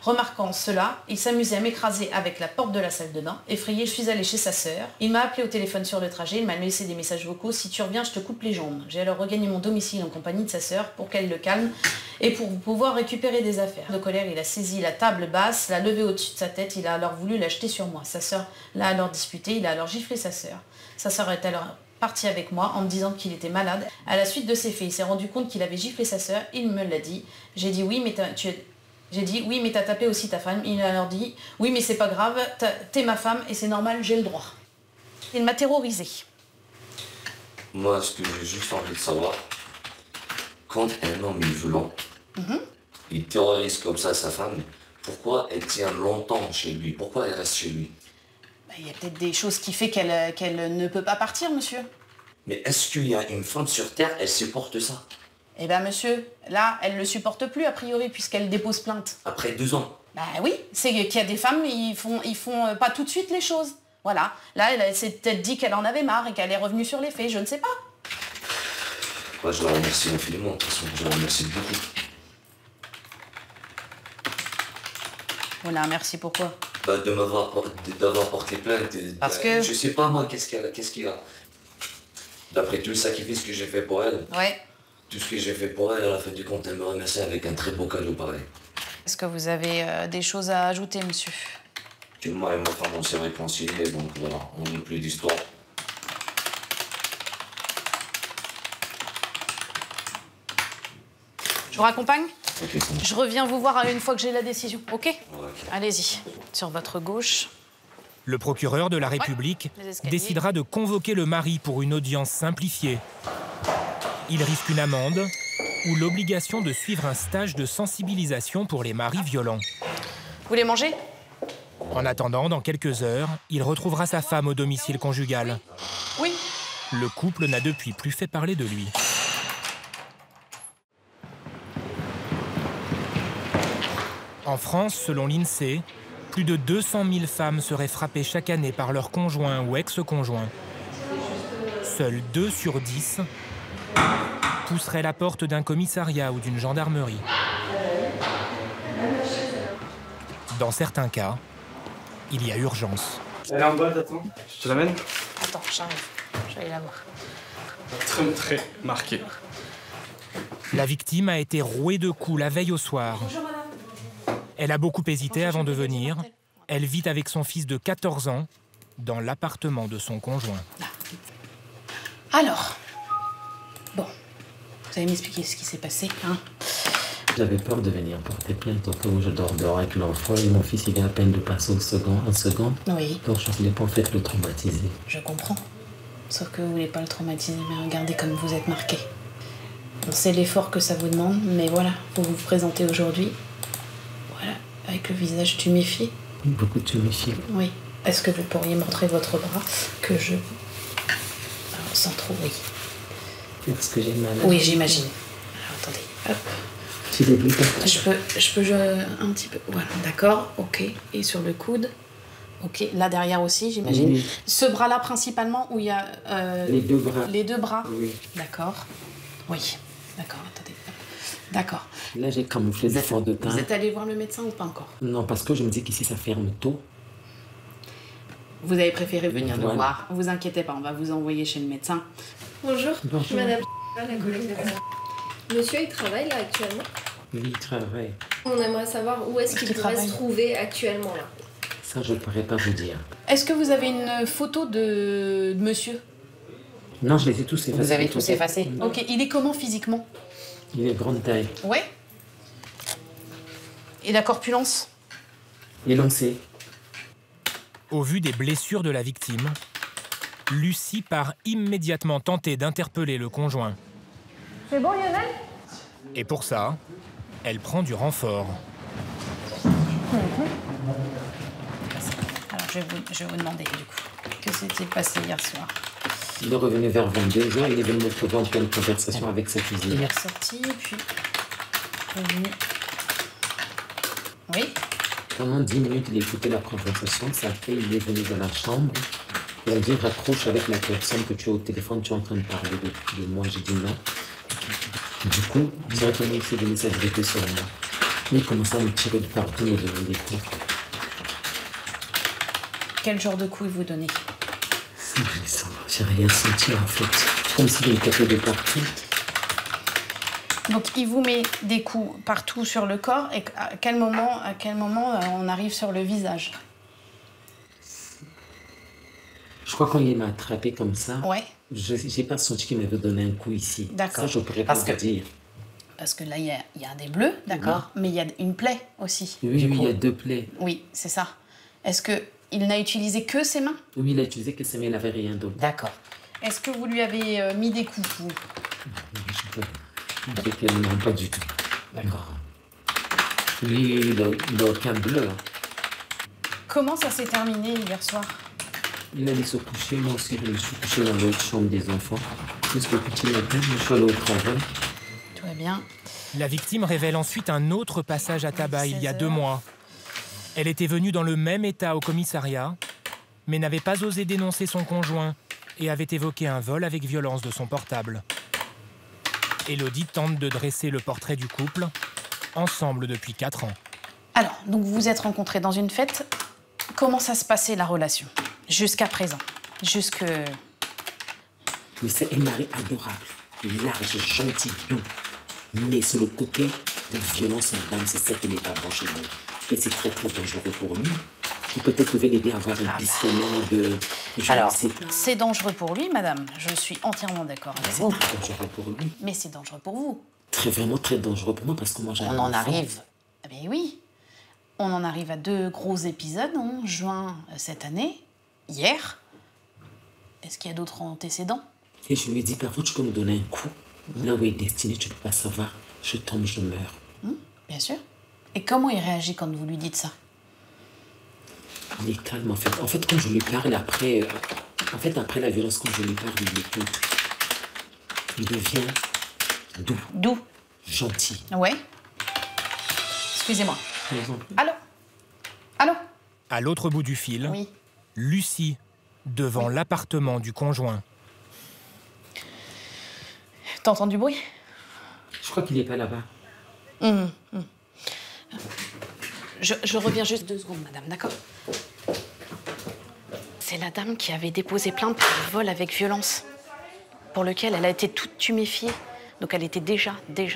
Remarquant cela, il s'amusait à m'écraser avec la porte de la salle de bain. Effrayé, je suis allée chez sa sœur. Il m'a appelé au téléphone sur le trajet, il m'a laissé des messages vocaux. Si tu reviens, je te coupe les jambes. J'ai alors regagné mon domicile en compagnie de sa sœur pour qu'elle le calme et pour pouvoir récupérer des affaires. De colère, il a saisi la table basse, l'a levée au-dessus de sa tête, il a alors voulu l'acheter sur moi. Sa sœur l'a alors disputé, il a alors giflé sa sœur. Sa sœur est alors parti avec moi en me disant qu'il était malade. À la suite de ces faits, il s'est rendu compte qu'il avait giflé sa sœur, il me l'a dit. J'ai dit oui, mais t'as tapé aussi ta femme. Il a alors dit oui, mais c'est pas grave, t'es ma femme et c'est normal, j'ai le droit. Il m'a terrorisé. Moi, ce que j'ai juste envie de savoir, quand un homme est violent, il terrorise comme ça sa femme, pourquoi elle tient longtemps chez lui? Pourquoi elle reste chez lui? Il y a peut-être des choses qui font qu'elle ne peut pas partir, monsieur. Mais est-ce qu'il y a une femme sur Terre, elle supporte ça? Eh bien, monsieur, là, elle ne le supporte plus, a priori, puisqu'elle dépose plainte. Après 2 ans? Ben oui, c'est qu'il y a des femmes, ils font pas tout de suite les choses. Voilà. Là, elle s'est peut-être dit qu'elle en avait marre et qu'elle est revenue sur les faits, je ne sais pas. Moi, je la remercie infiniment, de toute façon, je la remercie beaucoup. Voilà, merci, pourquoi? Bah, d'avoir porté plainte. Parce que... Je sais pas, moi, qu'est-ce qu'il y a. D'après tout le sacrifice que j'ai fait pour elle. Ouais. Tout ce que j'ai fait pour elle, à la fin du compte, elle me remercie avec un très beau cadeau pareil. Est-ce que vous avez des choses à ajouter, monsieur? Moi et ma femme, on s'est réconciliés, donc voilà, on n'a plus d'histoire. Je vous raccompagne? Okay, je reviens vous voir une fois que j'ai la décision, ok? Allez-y, sur votre gauche. Le procureur de la République décidera de convoquer le mari pour une audience simplifiée. Il risque une amende ou l'obligation de suivre un stage de sensibilisation pour les maris violents. Vous voulez manger? En attendant, dans quelques heures, il retrouvera sa femme au domicile conjugal. Oui. Le couple n'a depuis plus fait parler de lui. En France, selon l'INSEE, plus de 200 000 femmes seraient frappées chaque année par leur conjoint ou ex-conjoint. Seuls 2 sur 10 pousseraient la porte d'un commissariat ou d'une gendarmerie. Dans certains cas, il y a urgence. Elle est en bas, t'attends. Je te l'amène? Attends, j'arrive. Je vais aller la voir. Très marqué. La victime a été rouée de coups la veille au soir. Bonjour, madame. Elle a beaucoup hésité avant de venir. Elle vit avec son fils de 14 ans dans l'appartement de son conjoint. Alors, bon, vous allez m'expliquer ce qui s'est passé, hein? J'avais peur de venir porter plainte au cas où je dors dehors avec l'enfant et mon fils il vient à peine de passer en second. Oui. Donc je ne voulais pas en fait le traumatiser. Je comprends. Sauf que vous voulez pas le traumatiser, mais regardez comme vous êtes marqué. On sait l'effort que ça vous demande, mais voilà, vous vous présentez aujourd'hui. Voilà, avec le visage tuméfié. Beaucoup tuméfié. Oui. Est-ce que vous pourriez montrer votre bras que je... Alors, sans trop, oui. Est-ce que j'ai mal? Oui, j'imagine. Alors, attendez, hop. Tu débules. Je peux un petit peu. Voilà, d'accord, ok. Et sur le coude. Ok, là derrière aussi, j'imagine. Oui. Ce bras-là principalement, où il y a... les 2 bras. Les 2 bras. Oui. D'accord. Oui, d'accord, attendez. D'accord. Là, j'ai camouflé des fonds de teint. Vous êtes allé voir le médecin ou pas encore? Non, parce que je me dis qu'ici, ça ferme tôt. Vous avez préféré venir nous voir. Vous inquiétez pas, on va vous envoyer chez le médecin. Bonjour, Bonjour. je suis madame la collègue de... Monsieur, il travaille là actuellement? Oui, il travaille. On aimerait savoir où est-ce qu'il pourrait se trouver actuellement là. Ça, je ne pourrais pas vous dire. Est-ce que vous avez une photo de monsieur? Non, je les ai tous effacés. Vous avez tous effacés. Ok, il est comment physiquement? Il est grande taille. Ouais. Et la corpulence? Élancé. Au vu des blessures de la victime, Lucie part immédiatement tenter d'interpeller le conjoint. C'est bon, Lionel? Et pour ça, elle prend du renfort. Alors, je vais vous demander, du coup, que s'est-il passé hier soir? Il est revenu vers 22h, il est venu me trouver en pleine conversation avec sa cousine. Il est ressorti, puis revenu. Oui. Pendant 10 minutes, il écoutait la conversation. Ça fait, il est venu dans la chambre. Il a dit, raccroche avec la personne que tu as au téléphone, tu es en train de parler de moi. J'ai dit non. Du coup, directement, il s'est donné sa vérité sur moi. Mais il commence à me tirer de partout, me donner des coups. Quel genre de coups il vous donnait? J'ai rien senti en fait. Comme s'il me tapait de partout. Donc il vous met des coups partout sur le corps et à quel moment on arrive sur le visage? Je crois qu'on m'a attrapé comme ça. Ouais. J'ai pas senti qu'il m'avait donné un coup ici. D'accord. Ça, je pourrais pas le dire. Parce que là, il y a des bleus, d'accord, mais il y a une plaie aussi. Oui, il y a 2 plaies. Oui, c'est ça. Est-ce qu'il n'a utilisé que ses mains? Oui, il a utilisé que ses mains, il n'avait rien d'autre. D'accord. Est-ce que vous lui avez mis des coups, vous? Non, pas du tout. D'accord. Lui, il a aucun bleu. Comment ça s'est terminé hier soir? Il allait se coucher, moi aussi, je me suis couché dans l'autre chambre des enfants. Jusqu'au petit matin, je suis allé au travail. Tout va bien. La victime révèle ensuite un autre passage à tabac il y a 2 mois. Elle était venue dans le même état au commissariat, mais n'avait pas osé dénoncer son conjoint et avait évoqué un vol avec violence de son portable. Élodie tente de dresser le portrait du couple, ensemble depuis 4 ans. Alors, donc vous vous êtes rencontrés dans une fête. Comment ça se passait, la relation, jusqu'à présent? Mais c'est un mari adorable, large, gentil, doux. Mais sur le côté de violence, madame, c'est ça qui n'est pas bon chez nous. Et c'est très très dangereux pour lui. Vous peut-être pouvez l'aider à avoir un pistolet de... Alors, c'est dangereux pour lui, madame. Je suis entièrement d'accord avec vous. C'est très dangereux pour lui. Mais c'est dangereux pour vous. Vraiment très dangereux pour moi parce que moi j'ai un On en enfant. arrive. Mais oui. On en arrive à 2 gros épisodes en juin cette année, hier. Est-ce qu'il y a d'autres antécédents? Et je lui ai dit, parfois tu peux me donner un coup. Là où est destiné, tu ne peux pas savoir. Je tombe, je meurs. Bien sûr. Et comment il réagit quand vous lui dites ça? Il est calme en fait. En fait, quand je lui parle après... après la violence, quand je lui parle, il écoute. Il devient doux. Doux. Gentil. Ouais. Excusez-moi. Allô? Allô? À l'autre bout du fil, Oui. Lucie, devant l'appartement du conjoint. T'entends du bruit? Je crois qu'il n'est pas là-bas. Je reviens juste 2 secondes, madame, d'accord? C'est la dame qui avait déposé plainte pour vol avec violence, pour lequel elle a été toute tuméfiée. Donc elle était déjà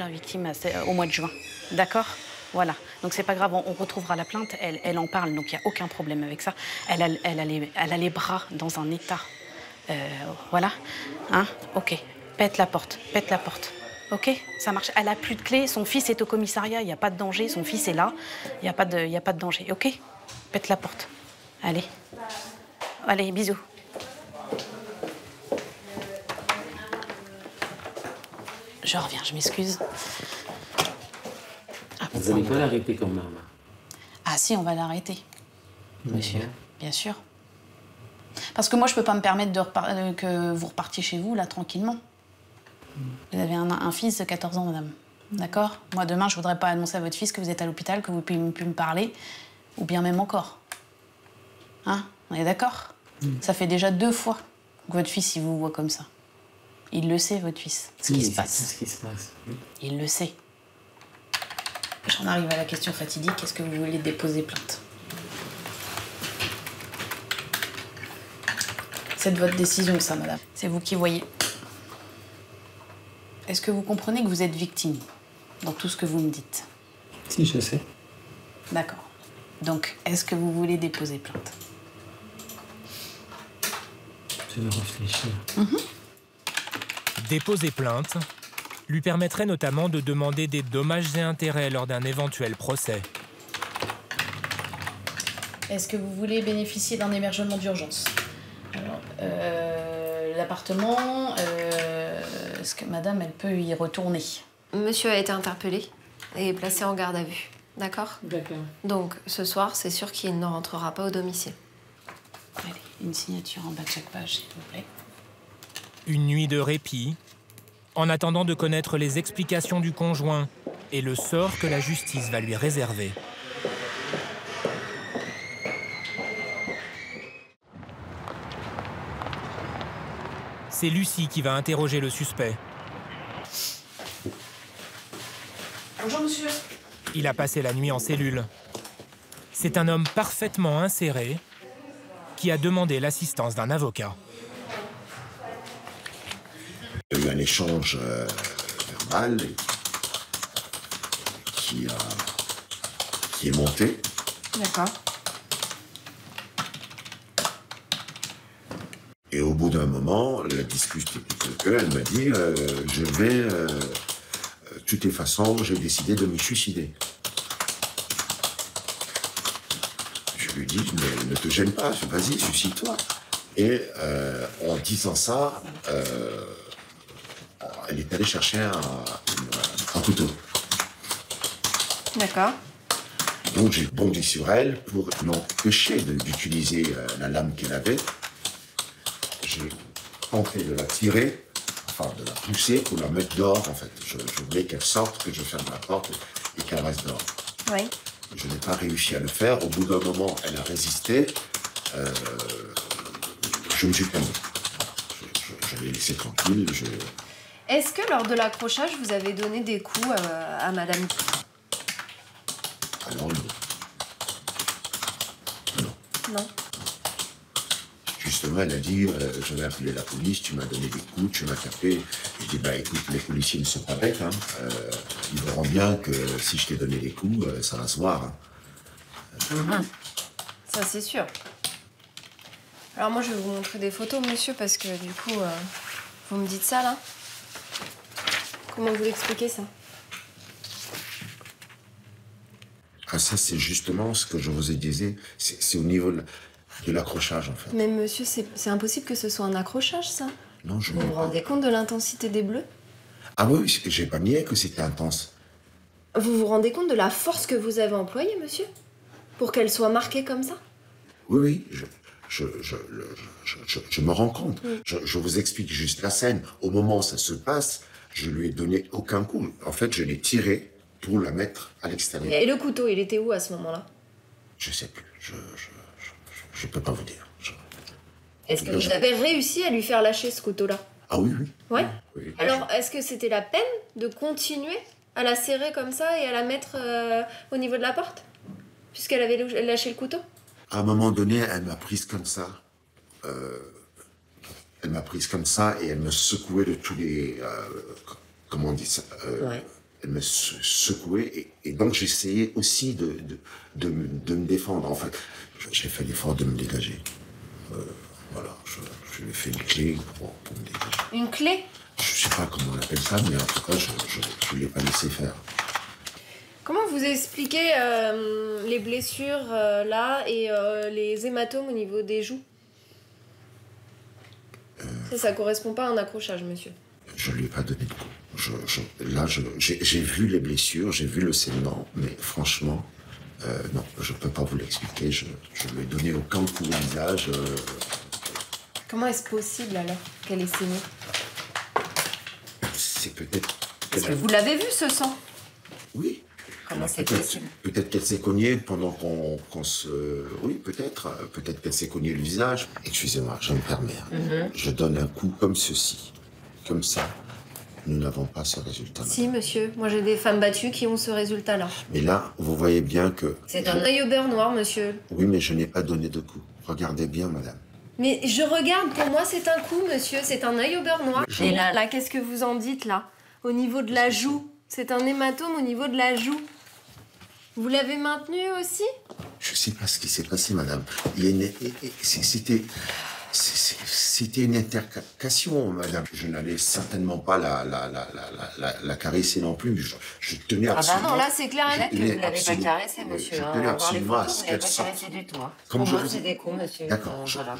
victime au mois de juin. D'accord? Voilà. Donc c'est pas grave, on retrouvera la plainte, elle en parle, donc il n'y a aucun problème avec ça. Elle a les bras dans un état. Voilà. Hein? Ok. Pète la porte. Ok? Ça marche. Elle a plus de clé, son fils est au commissariat, il n'y a pas de danger, son fils est là, il n'y a pas de danger. Ok? Pète la porte. Allez. Allez, bisous. Je reviens, je m'excuse. Vous n'allez pas l'arrêter quand même. Ah si, on va l'arrêter, monsieur, bien sûr. Parce que moi, je peux pas me permettre que vous repartiez chez vous, là, tranquillement. Vous avez un fils de 14 ans, madame. D'accord? Moi, demain, je voudrais pas annoncer à votre fils que vous êtes à l'hôpital, que vous pouvez plus me parler, ou bien même encore. Hein? On est d'accord? Ça fait déjà 2 fois que votre fils, il vous voit comme ça. Il le sait, votre fils, ce qui se passe. Ce qui se passe. Il le sait. J'en arrive à la question fatidique. Est-ce que vous voulez déposer plainte? C'est de votre décision, ça, madame. C'est vous qui voyez. Est-ce que vous comprenez que vous êtes victime dans tout ce que vous me dites? Si, je sais. D'accord. Donc, est-ce que vous voulez déposer plainte? Je vais réfléchir. Déposer plainte lui permettrait notamment de demander des dommages et intérêts lors d'un éventuel procès. Est-ce que vous voulez bénéficier d'un hébergement d'urgence? Alors, l'appartement, est-ce que madame, elle peut y retourner? Monsieur a été interpellé et placé en garde à vue. D'accord? D'accord. Donc, ce soir, c'est sûr qu'il ne rentrera pas au domicile. Allez, une signature en bas de chaque page, s'il vous plaît. Une nuit de répit, en attendant de connaître les explications du conjoint et le sort que la justice va lui réserver. C'est Lucie qui va interroger le suspect. Bonjour, monsieur. Il a passé la nuit en cellule. C'est un homme parfaitement inséré qui a demandé l'assistance d'un avocat. Il y a eu un échange verbal qui est monté. D'accord. Et au bout d'un moment, la discussion, elle m'a dit je vais, de toutes les façons, j'ai décidé de me suicider. Je lui dis mais ne te gêne pas, vas-y, suicide-toi. Et en disant ça, elle est allée chercher un couteau. D'accord. Donc j'ai bondi sur elle pour l'empêcher d'utiliser la lame qu'elle avait. J'ai tenté de la tirer, enfin de la pousser pour la mettre dehors en fait. Je voulais qu'elle sorte, que je ferme la porte et qu'elle reste dehors. Oui. Je n'ai pas réussi à le faire. Au bout d'un moment, elle a résisté. Je me suis calmé. Je l'ai laissé tranquille. Est-ce que lors de l'accrochage, vous avez donné des coups à madame? Alors non. Non. Justement, elle a dit, je vais appeler la police, tu m'as donné des coups, tu m'as tapé. Je dis, bah écoute, les policiers ne sont pas bêtes, hein. Ils verront bien que si je t'ai donné des coups, ça va se voir. Hein. Ça, c'est sûr. Alors moi, je vais vous montrer des photos, monsieur, parce que du coup, vous me dites ça, là. Comment vous l'expliquez, ça? Ah, ça, c'est justement ce que je vous ai dit. C'est au niveau de l'accrochage, en fait. Mais monsieur, c'est impossible que ce soit un accrochage, ça. Non, je Vous vous rendez compte de l'intensité des bleus? Ah oui, j'ai pas nié que c'était intense. Vous vous rendez compte de la force que vous avez employée, monsieur? Pour qu'elle soit marquée comme ça? Oui, je me rends compte. Je vous explique juste la scène. Au moment où ça se passe, je lui ai donné aucun coup. En fait, je l'ai tiré pour la mettre à l'extérieur. Et le couteau, il était où à ce moment-là? Je sais plus. Je peux pas vous dire. Est-ce que vous avez réussi à lui faire lâcher ce couteau-là? Ah oui, oui. Ouais. Oui. Alors, est-ce que c'était la peine de continuer à la serrer comme ça et à la mettre au niveau de la porte? Puisqu'elle avait lâché le couteau? À un moment donné, elle m'a prise comme ça. Elle m'a prise comme ça et elle me secouait de tous les... comment on dit ça Ouais. Elle me secouait et donc j'essayais aussi de me défendre. En fait, j'ai fait l'effort de me dégager. Voilà, je lui ai fait une clé pour me dégager. Une clé? Je sais pas comment on appelle ça, mais en tout cas, je ne l'ai pas laissé faire. Comment vous expliquez les blessures là et les hématomes au niveau des joues? Ça correspond pas à un accrochage, monsieur. Je ne lui ai pas donné de coup. Là, j'ai vu les blessures, j'ai vu le saignement, mais franchement, non, je ne peux pas vous l'expliquer. Je ne lui ai donné aucun coup au visage. Comment est-ce possible alors qu'elle ait saigné? C'est peut-être... Parce que vous l'avez vu ce sang? Oui. Comment c'est possible? Peut-être qu'elle s'est cognée pendant qu'on se... Oui, peut-être. Peut-être qu'elle s'est cognée le visage. Excusez-moi, je me permets. Je donne un coup comme ceci. Comme ça. Nous n'avons pas ce résultat. Si, monsieur. Moi, j'ai des femmes battues qui ont ce résultat-là. Mais là, vous voyez bien que... C'est un œil au beurre noir, monsieur. Oui, mais je n'ai pas donné de coup. Regardez bien, madame. Mais je regarde, pour moi, c'est un coup, monsieur. C'est un œil au beurre noir. Et là, qu'est-ce que vous en dites, là? Au niveau de la joue. C'est un hématome au niveau de la joue. Vous l'avez maintenu aussi? Je ne sais pas ce qui s'est passé, madame. C'était une intercation, madame. Je n'allais certainement pas la caresser non plus. Je tenais absolument... Ah bah non, là, c'est clair et net que vous ne l'avez pas caressé, monsieur. Je tenais absolument à ce Vous ne qu'elle l'avez pas sorte. caressé du tout. Comme je vous c'est des coups, monsieur. D'accord. Voilà.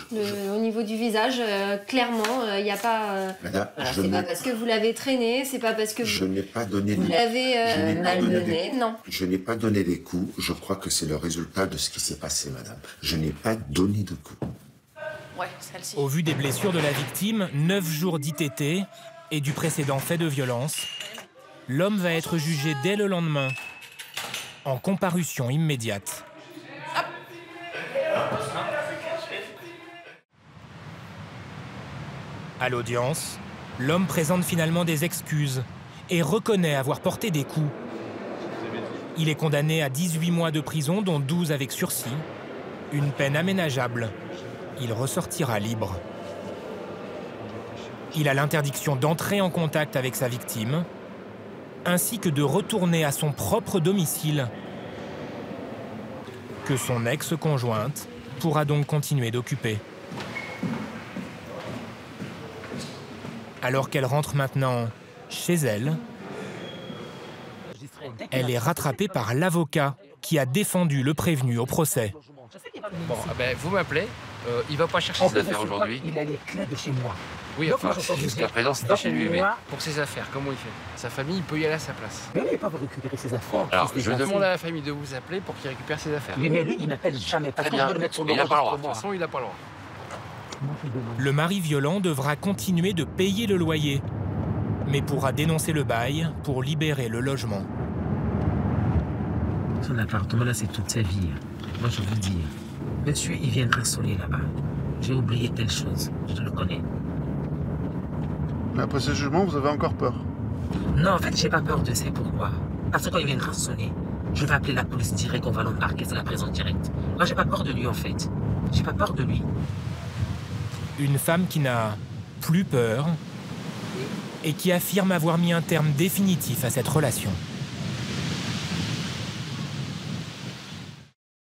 Au niveau du visage, clairement, il n'y a pas... Madame, Voilà, c'est pas parce que vous l'avez traîné, c'est pas parce que je n'ai pas donné vous l'avez malmené, non. Je n'ai pas donné des coups. Je crois que c'est le résultat de ce qui s'est passé, madame. Je n'ai pas donné de coups. Ouais, celle-ci. Au vu des blessures de la victime, 9 jours d'ITT et du précédent fait de violence, l'homme va être jugé dès le lendemain, en comparution immédiate. À l'audience, l'homme présente finalement des excuses et reconnaît avoir porté des coups. Il est condamné à 18 mois de prison, dont 12 avec sursis. Une peine aménageable. Il ressortira libre. Il a l'interdiction d'entrer en contact avec sa victime, ainsi que de retourner à son propre domicile, que son ex-conjointe pourra donc continuer d'occuper. Alors qu'elle rentre maintenant chez elle, elle est rattrapée par l'avocat qui a défendu le prévenu au procès. Bon, vous m'appelez, il va pas chercher ses affaires aujourd'hui. Il a les clés de chez moi. Oui, enfin, jusqu'à présent, c'était chez lui, mais pour ses affaires, comment il fait? Sa famille, il peut y aller à sa place. Mais il ne peut pas récupérer ses affaires. Alors, je demande à la famille de vous appeler pour qu'il récupère ses affaires. Mais lui, il n'appelle jamais. Très bien, il n'a pas le droit. De toute façon, il n'a pas le droit. Le mari violent devra continuer de payer le loyer, mais pourra dénoncer le bail pour libérer le logement. Son appartement là, c'est toute sa vie. Moi, je veux dire, monsieur, il vient d'insoler là-bas. J'ai oublié telle chose, je le connais. Mais après ce jugement, vous avez encore peur? Non, en fait, j'ai pas peur de ça. Pourquoi? Parce que quand il viendra sonner, je vais appeler la police directe, on va l'embarquer, c'est la prison directe. Moi, j'ai pas peur de lui, en fait. J'ai pas peur de lui. Une femme qui n'a plus peur et qui affirme avoir mis un terme définitif à cette relation.